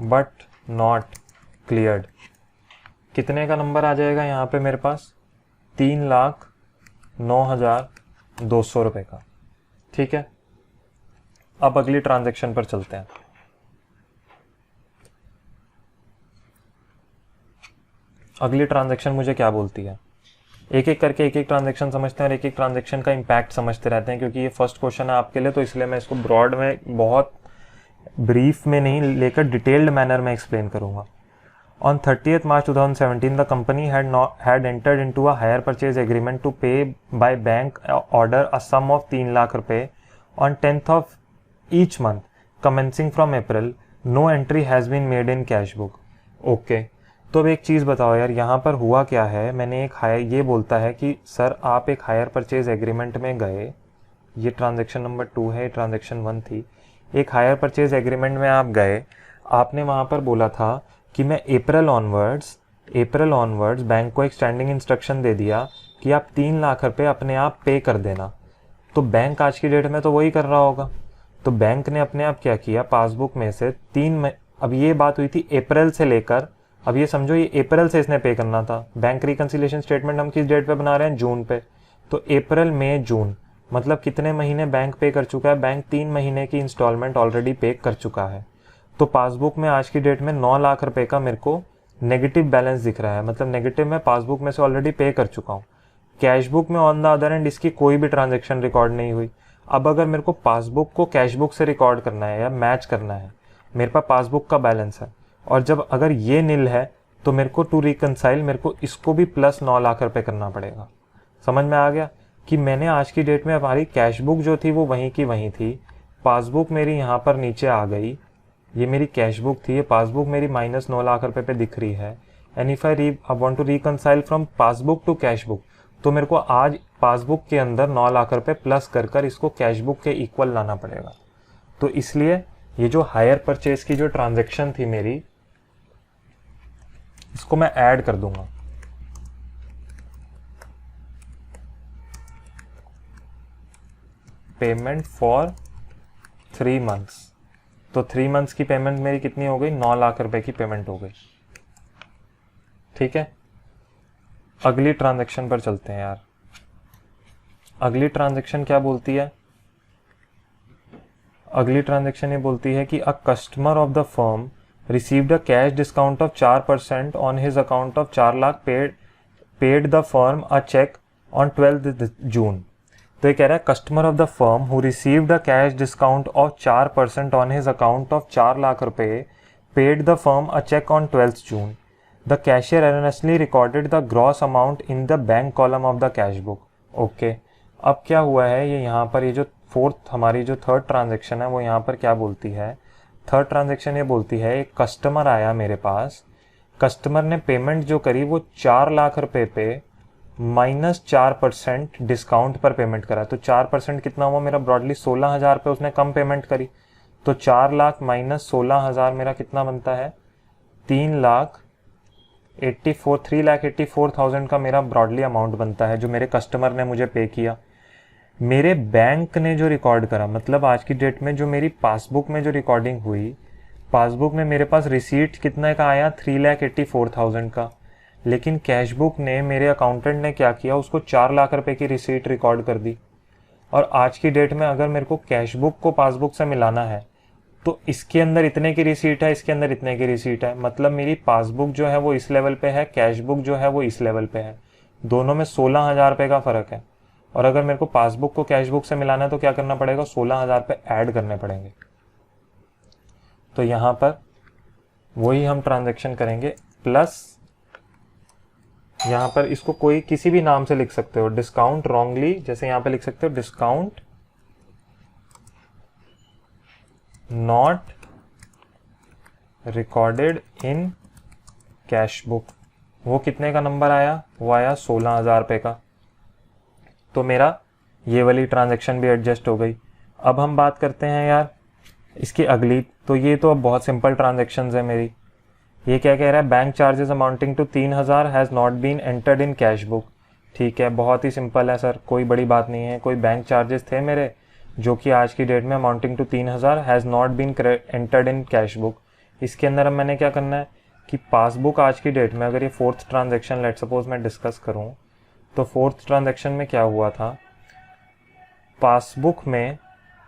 but not cleared। कितने का नंबर आ जाएगा यहाँ पे मेरे पास, 3,09,200 रुपये का। ठीक है, अब अगली ट्रांजेक्शन पर चलते हैं। अगली ट्रांजेक्शन मुझे क्या बोलती है, एक एक करके एक एक ट्रांजेक्शन समझते हैं और एक एक ट्रांजेक्शन का इम्पैक्ट समझते रहते हैं, क्योंकि ये फर्स्ट क्वेश्चन है आपके लिए, तो इसलिए मैं इसको ब्रॉड में, बहुत ब्रीफ में नहीं लेकर डिटेल्ड मैनर में एक्सप्लेन करूंगा। On 30th March 2017 the company had entered into a hire purchase agreement to pay by bank order a sum of 3 lakh रुपए ऑन 10th of each month commencing from April. No entry has been made in cash book. Okay, तो अब एक चीज़ बताओ यार, यहाँ पर हुआ क्या है। मैंने एक हायर, ये बोलता है कि सर आप एक हायर परचेज एग्रीमेंट में गए, ये ट्रांजेक्शन नंबर 2 है, ट्रांजेक्शन 1 थी। एक हायर परचेज एग्रीमेंट में आप गए, आपने वहाँ पर बोला था कि मैं अप्रैल ऑनवर्ड्स बैंक को एक स्टैंडिंग इंस्ट्रक्शन दे दिया कि आप 3 लाख रुपये अपने आप पे कर देना। तो बैंक आज की डेट में तो वही कर रहा होगा। तो बैंक ने अपने आप क्या किया, पासबुक में से अब ये बात हुई थी अप्रैल से लेकर, अब ये समझो ये अप्रैल से इसने पे करना था। बैंक रिकंसिलिएशन स्टेटमेंट हम किस डेट पे बना रहे हैं, जून पे। तो अप्रैल, मई, जून, मतलब कितने महीने बैंक पे कर चुका है, बैंक 3 महीने की इंस्टॉलमेंट ऑलरेडी पे कर चुका है। तो पासबुक में आज की डेट में 9 लाख रुपए का मेरे को नेगेटिव बैलेंस दिख रहा है, मतलब नेगेटिव में पासबुक में से ऑलरेडी पे कर चुका हूँ। कैश बुक में ऑन द अदर एंड इसकी कोई भी ट्रांजेक्शन रिकॉर्ड नहीं हुई। अब अगर मेरे को पासबुक को कैश बुक से रिकॉर्ड करना है या मैच करना है, मेरे पास पासबुक का बैलेंस है, और जब अगर ये नील है तो मेरे को टू रिकंसाइल मेरे को इसको भी प्लस 9 लाख रुपए करना पड़ेगा। समझ में आ गया कि मैंने आज की डेट में हमारी कैश बुक जो थी वो वहीं की वहीं थी, पासबुक मेरी यहाँ पर नीचे आ गई, ये मेरी कैश बुक थी, ये पासबुक मेरी -9 लाख रुपए पे दिख रही है। And if I want to reconcile from passbook to cash book, तो मेरे को आज पासबुक के अंदर 9 लाख रुपए प्लस कर कर इसको कैश बुक के इक्वल लाना पड़ेगा। तो इसलिए ये जो हायर परचेज की जो ट्रांजैक्शन थी मेरी, इसको मैं ऐड कर दूंगा। पेमेंट फॉर 3 मंथ्स, तो 3 मंथ्स की पेमेंट मेरी कितनी हो गई, 9 लाख रुपए की पेमेंट हो गई। ठीक है, अगली ट्रांजैक्शन पर चलते हैं यार। अगली ट्रांजैक्शन क्या बोलती है, अगली ट्रांजैक्शन ये बोलती है कि a customer of the firm received a cash discount of 4% on his account of 4 lakh, paid the firm a cheque on 12 June. तो ये कह रहा है customer of the firm who received a cash discount of 4% on his account of 4 lakh rupaye, paid the firm a cheque on 12 June. The cashier erroneously recorded the gross amount in the bank column of the cash book. Okay, अब क्या हुआ है, ये यहाँ पर ये जो हमारी जो थर्ड ट्रांजेक्शन है वो यहाँ पर क्या बोलती है, थर्ड ट्रांजेक्शन ये बोलती है एक कस्टमर आया मेरे पास, कस्टमर ने पेमेंट जो करी वो 4 लाख रुपए पे -4% डिस्काउंट पर पेमेंट करा। तो 4% कितना हुआ मेरा, ब्रॉडली 16,000 पे उसने कम पेमेंट करी। तो 4 लाख माइनस 16,000 मेरा कितना बनता है, 3,84,000 का मेरा ब्रॉडली अमाउंट बनता है जो मेरे कस्टमर ने मुझे पे किया। मेरे बैंक ने जो रिकॉर्ड करा, मतलब आज की डेट में जो मेरी पासबुक में जो रिकॉर्डिंग हुई, पासबुक में मेरे पास रिसीट कितने का आया, 3,84,000 का। लेकिन कैश बुक ने, मेरे अकाउंटेंट ने क्या किया, उसको 4 लाख रुपए की रिसीट रिकॉर्ड कर दी। और आज की डेट में अगर मेरे को कैश बुक को पासबुक से मिलाना है तो इसके अंदर इतने की रिसीट है, इसके अंदर इतने की रिसीट है, मतलब मेरी पासबुक जो है वो इस लेवल पे है, कैश बुक जो है वो इस लेवल पे है, दोनों में 16,000 रुपये का फ़र्क है। और अगर मेरे को पासबुक को कैश बुक से मिलाना है तो क्या करना पड़ेगा, 16,000 रुपये ऐड करने पड़ेंगे। तो यहाँ पर वही हम ट्रांजेक्शन करेंगे, प्लस यहाँ पर इसको कोई किसी भी नाम से लिख सकते हो, डिस्काउंट रॉन्गली, जैसे यहाँ पे लिख सकते हो discount not recorded in cash book. वो कितने का नंबर आया, वो आया 16,000 रुपये का। तो मेरा ये वाली ट्रांजैक्शन भी एडजस्ट हो गई। अब हम बात करते हैं यार इसकी अगली। तो ये तो अब बहुत सिंपल ट्रांजैक्शंस है मेरी। ये क्या कह रहा है, bank charges amounting to 3,000 has not been entered in cash book. ठीक है, बहुत ही सिंपल है सर, कोई बड़ी बात नहीं है। कोई बैंक चार्जेस थे मेरे जो कि आज की डेट में amounting to 3,000 has not been entered in cash book. इसके अंदर अब मैंने क्या करना है कि पासबुक आज की डेट में, अगर ये फोर्थ ट्रांजैक्शन लेट सपोज मैं डिस्कस करूं, तो फोर्थ ट्रांजैक्शन में क्या हुआ था, पासबुक में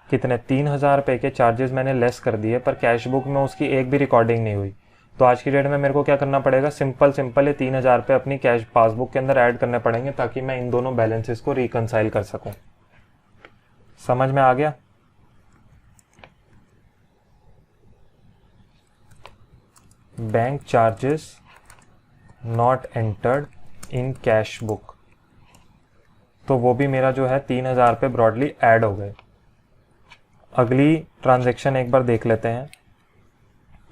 कितने 3,000 रुपये के चार्जेस मैंने लेस कर दिए, पर कैश बुक में उसकी एक भी रिकॉर्डिंग नहीं हुई। तो आज की डेट में मेरे को क्या करना पड़ेगा, सिंपल ये 3,000 रुपये अपनी कैश पासबुक के अंदर ऐड करने पड़ेंगे ताकि मैं इन दोनों बैलेंसेस को रिकंसाइल कर सकूं। समझ में आ गया। Bank charges not entered in cash book, तो वो भी मेरा जो है 3,000 रुपये ब्रॉडली ऐड हो गए। अगली ट्रांजैक्शन एक बार देख लेते हैं।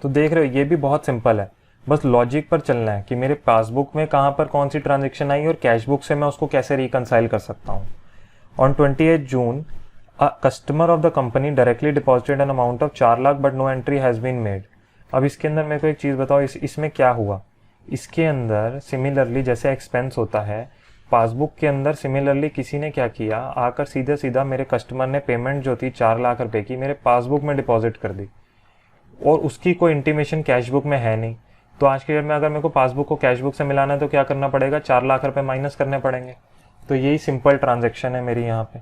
तो देख रहे हो ये भी बहुत सिंपल है, बस लॉजिक पर चलना है कि मेरे पासबुक में कहाँ पर कौन सी ट्रांजैक्शन आई और कैश बुक से मैं उसको कैसे रिकंसाइल कर सकता हूँ। On 28 June a customer of the company directly deposited an amount of 4 lakh but no entry has been made. अब इसके अंदर मेरे को एक चीज़ बताओ, इसमें क्या हुआ। इसके अंदर सिमिलरली जैसे एक्सपेंस होता है, पासबुक के अंदर सिमिलरली किसी ने क्या किया, आकर सीधा मेरे कस्टमर ने पेमेंट जो थी 4 लाख रुपए की मेरे पासबुक में डिपॉजिट कर दी और उसकी कोई इंटीमेशन कैश बुक में है नहीं। तो आज के डेट में अगर मेरे को पासबुक को कैश बुक से मिलाना है तो क्या करना पड़ेगा, 4 लाख रुपए माइनस करने पड़ेंगे। तो यही सिंपल ट्रांजैक्शन है मेरी यहाँ पे।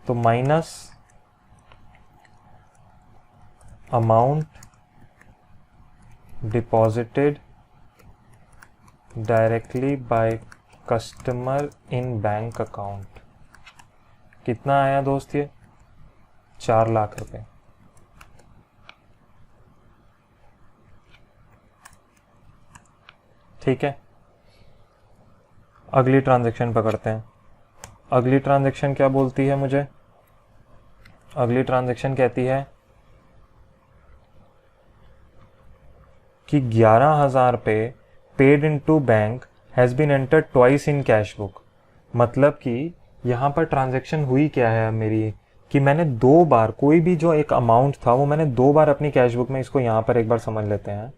तो minus amount deposited directly by customer in bank account, कितना आया दोस्त, ये 4 लाख रुपए। ठीक है, अगली ट्रांजैक्शन पकड़ते हैं। अगली ट्रांजैक्शन क्या बोलती है मुझे, अगली ट्रांजैक्शन कहती है कि 11,000 रुपये paid into bank has been entered twice in cash book. मतलब कि यहाँ पर ट्रांजैक्शन हुई क्या है मेरी, कि मैंने 2 बार कोई भी जो एक अमाउंट था वो मैंने 2 बार अपनी कैश बुक में, इसको यहाँ पर एक बार समझ लेते हैं।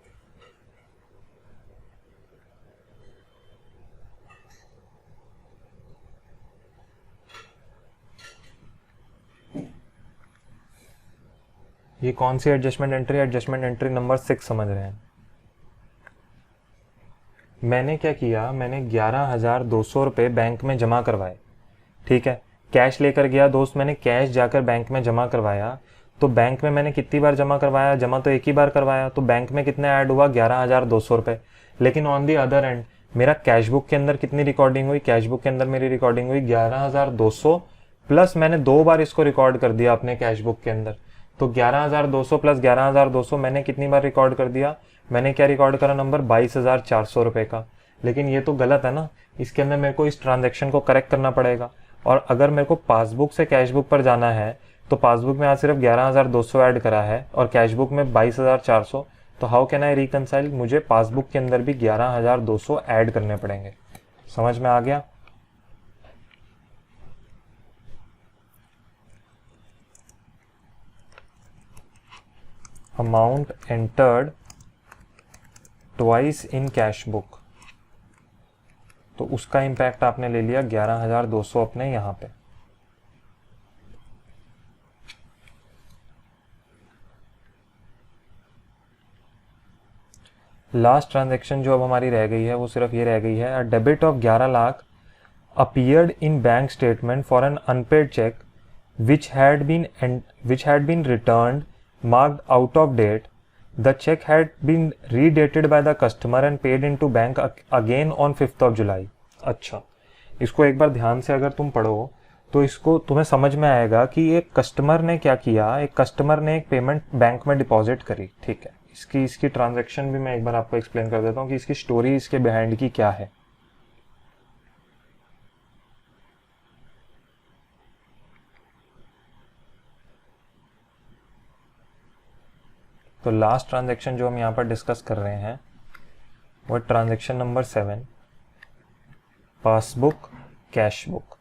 ये कौन सी adjustment entry, adjustment entry number 6 समझ रहे हैं। मैंने क्या किया, मैंने 11,200 रुपये बैंक में जमा करवाए, ठीक है। कैश लेकर गया दोस्त, मैंने कैश जाकर बैंक में जमा करवाया। तो बैंक में मैंने कितनी बार जमा करवाया, जमा तो एक ही बार करवाया, तो बैंक में कितना ऐड हुआ, 11,200 रुपये। लेकिन ऑन दी अदर एंड मेरा कैश बुक के अंदर कितनी रिकॉर्डिंग हुई, कैश बुक के अंदर मेरी रिकॉर्डिंग हुई 11,200 प्लस मैंने 2 बार इसको रिकॉर्ड कर दिया अपने कैश बुक के अंदर। तो 11,200 प्लस 11,200 मैंने कितनी बार रिकॉर्ड कर दिया, मैंने क्या रिकॉर्ड करा नंबर, 22,400 रुपये का। लेकिन ये तो गलत है ना, इसके अंदर मेरे को इस ट्रांजेक्शन को करेक्ट करना पड़ेगा। और अगर मेरे को पासबुक से कैश बुक पर जाना है तो पासबुक में आज सिर्फ 11,200 ऐड करा है और कैश बुक में 22,400। तो हाउ कैन आई रिकंसाइल, मुझे पासबुक के अंदर भी 11,200 ऐड करने पड़ेंगे। समझ में आ गया। Amount entered twice in cash book, तो उसका इंपैक्ट आपने ले लिया 11,200 अपने यहां पे। लास्ट ट्रांजैक्शन जो अब हमारी रह गई है वो सिर्फ ये रह गई है, a debit of 11 lakh appeared in bank statement for an unpaid check which had been returned marked out of date. The check had been redated by the customer and paid into bank again on 5th of July. अच्छा, इसको एक बार ध्यान से अगर तुम पढ़ो तो इसको तुम्हें समझ में आएगा कि एक कस्टमर ने क्या किया, एक कस्टमर ने एक पेमेंट बैंक में डिपॉजिट करी, ठीक है। इसकी ट्रांजैक्शन भी मैं एक बार आपको एक्सप्लेन कर देता हूँ कि इसकी स्टोरी इसके बिहाइंड की क्या है। तो लास्ट ट्रांजैक्शन जो हम यहाँ पर डिस्कस कर रहे हैं वो transaction number 7, passbook cash book.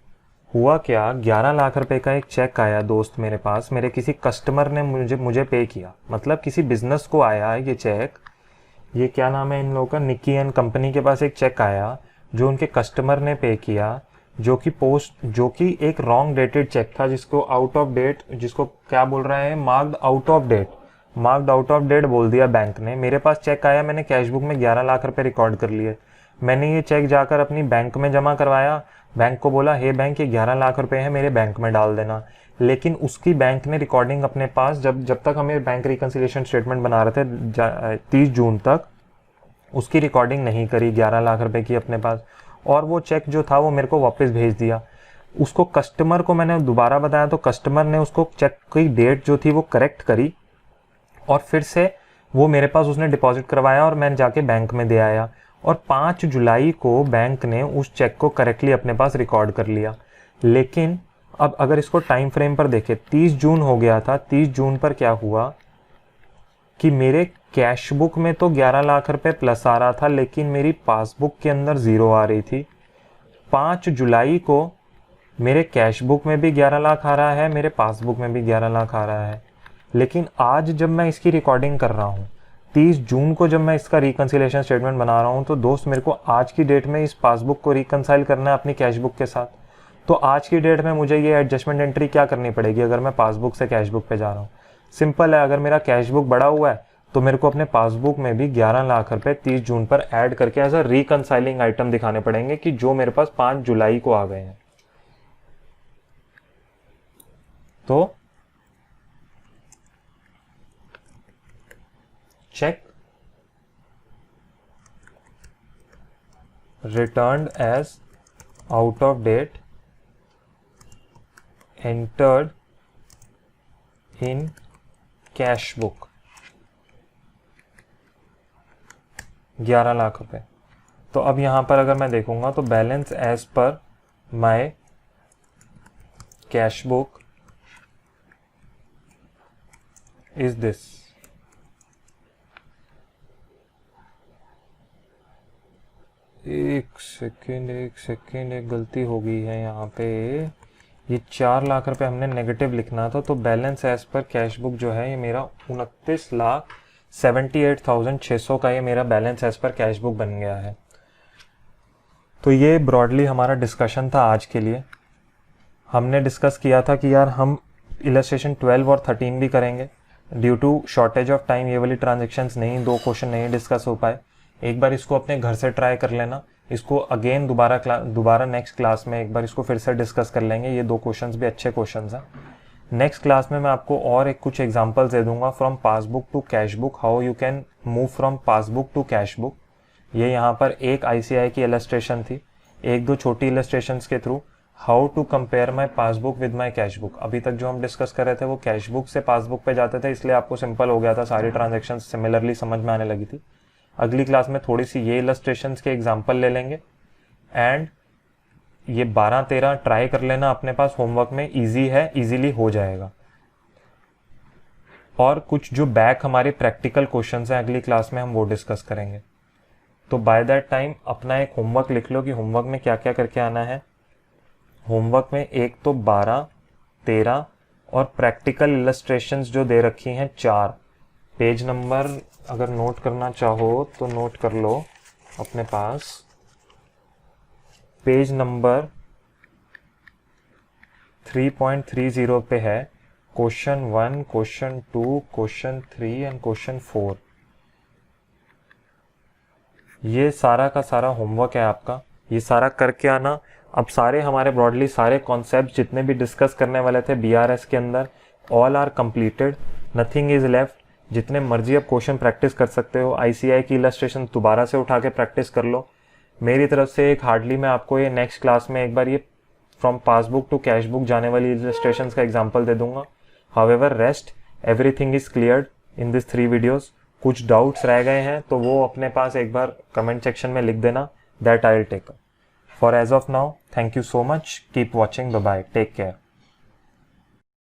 हुआ क्या, 11 लाख रुपए का एक चेक आया दोस्त मेरे पास, मेरे किसी कस्टमर ने मुझे पे किया, मतलब किसी बिजनेस को आया ये चेक। ये क्या नाम है इन लोगों का, निक्की एंड कंपनी के पास एक चेक आया जो उनके कस्टमर ने पे किया, जो कि एक रॉन्ग डेटेड चेक था, जिसको आउट ऑफ डेट, जिसको क्या बोल रहा है, मार्क्ड आउट ऑफ डेट बोल दिया बैंक ने। मेरे पास चेक आया, मैंने कैश बुक में 11 लाख रुपए रिकॉर्ड कर लिए। मैंने ये चेक जाकर अपनी बैंक में जमा करवाया, बैंक को बोला हे बैंक ये 11 लाख रुपए है, मेरे बैंक में डाल देना। लेकिन उसकी बैंक ने रिकॉर्डिंग अपने पास, जब तक हमें बैंक रिकंसिलिएशन स्टेटमेंट बना रहे थे 30 जून तक, उसकी रिकॉर्डिंग नहीं करी 11 लाख रुपए की अपने पास, और वो चेक जो था वो मेरे को वापस भेज दिया। उसको कस्टमर को मैंने दोबारा बताया तो कस्टमर ने उसको चेक की डेट जो थी वो करेक्ट करी और फिर से वो मेरे पास उसने डिपॉजिट करवाया और मैं जाके बैंक में दे आया। और 5 जुलाई को बैंक ने उस चेक को करेक्टली अपने पास रिकॉर्ड कर लिया। लेकिन अब अगर इसको टाइम फ्रेम पर देखें, 30 जून हो गया था, 30 जून पर क्या हुआ कि मेरे कैश बुक में तो 11 लाख रुपए प्लस आ रहा था, लेकिन मेरी पासबुक के अंदर जीरो आ रही थी। 5 जुलाई को मेरे कैश बुक में भी 11 लाख आ रहा है, मेरे पासबुक में भी 11 लाख आ रहा है। लेकिन आज जब मैं इसकी रिकॉर्डिंग कर रहा हूँ, 30 जून को जब मैं इसका रिकंसिलिएशन स्टेटमेंट बना रहा हूँ, तो दोस्त मेरे को आज की डेट में इस पासबुक को रिकंसाइल करना है अपनी कैश बुक के साथ। तो आज की डेट में मुझे ये एडजस्टमेंट एंट्री क्या करनी पड़ेगी अगर मैं पासबुक से कैश बुक पे जा रहा हूँ। सिंपल है, अगर मेरा कैश बुक बड़ा हुआ है तो मेरे को अपने पासबुक में भी 11 लाख रुपए 30 जून पर ऐड करके एज अ रिकंसाइलिंग आइटम दिखाने पड़ेंगे कि जो मेरे पास 5 जुलाई को आ गए हैं। तो check returned as out of date entered in cash book 11 lakh रुपए। तो अब यहां पर अगर मैं देखूंगा तो balance as per my cash book is this. एक सेकेंड, एक गलती हो गई है यहाँ पे। ये 4 लाख रुपए हमने नेगेटिव लिखना था, तो balance as per cash book जो है ये मेरा 29,78,600 का ये मेरा balance as per cash book बन गया है। तो ये ब्रॉडली हमारा डिस्कशन था आज के लिए। हमने डिस्कस किया था कि यार हम इलस्ट्रेशन 12 और 13 भी करेंगे। Due to shortage of time ये वाली ट्रांजेक्शन्स नहीं, 2 क्वेश्चन नहीं डिस्कस हो पाए। एक बार इसको अपने घर से ट्राई कर लेना, इसको अगेन दोबारा नेक्स्ट क्लास में एक बार इसको फिर से डिस्कस कर लेंगे। ये 2 क्वेश्चंस भी अच्छे क्वेश्चंस हैं। नेक्स्ट क्लास में मैं आपको और एक कुछ एग्जांपल्स दे दूंगा from passbook to cash book, how you can move from passbook to cash book. ये यहाँ पर एक ICI की इलस्ट्रेशन थी, 1-2 छोटी इलस्ट्रेशंस के through how to compare my passbook with my cash book. अभी तक जो हम डिस्कस कर रहे थे वो कैश बुक से पासबुक पे जाते थे, इसलिए आपको सिंपल हो गया था, सारी ट्रांजेक्शन सिमिलरली समझ में आने लगी थी। अगली क्लास में थोड़ी सी ये इलस्ट्रेशंस के एग्जांपल ले लेंगे एंड ये 12-13 ट्राई कर लेना अपने पास होमवर्क में, इजी है, इजीली हो जाएगा। और कुछ जो बैक हमारे प्रैक्टिकल क्वेश्चंस हैं अगली क्लास में हम वो डिस्कस करेंगे। तो बाय दैट टाइम अपना एक होमवर्क लिख लो कि होमवर्क में क्या क्या करके आना है। होमवर्क में एक तो 12, 13 और प्रैक्टिकल इलस्ट्रेशंस जो दे रखी हैं 4। पेज नंबर अगर नोट करना चाहो तो नोट कर लो अपने पास। पेज नंबर 3.30 पे है question 1, question 2, question 3 and question 4। ये सारा का सारा होमवर्क है आपका, ये सारा करके आना। अब सारे हमारे ब्रॉडली सारे कॉन्सेप्ट जितने भी डिस्कस करने वाले थे BRS के अंदर, all are completed, nothing is left. जितने मर्जी अब क्वेश्चन प्रैक्टिस कर सकते हो। ICI की इलस्ट्रेशन दोबारा से उठा के प्रैक्टिस कर लो। मेरी तरफ से एक हार्डली मैं आपको ये नेक्स्ट क्लास में एक बार ये from passbook to cash book जाने वाली इलस्ट्रेशंस का एग्जांपल दे दूंगा। However rest everything is cleared in this 3 videos. कुछ डाउट्स रह गए हैं तो वो अपने पास एक बार कमेंट सेक्शन में लिख देना, that I will take. For as of now, thank you so much, keep watching, bye bye, take care.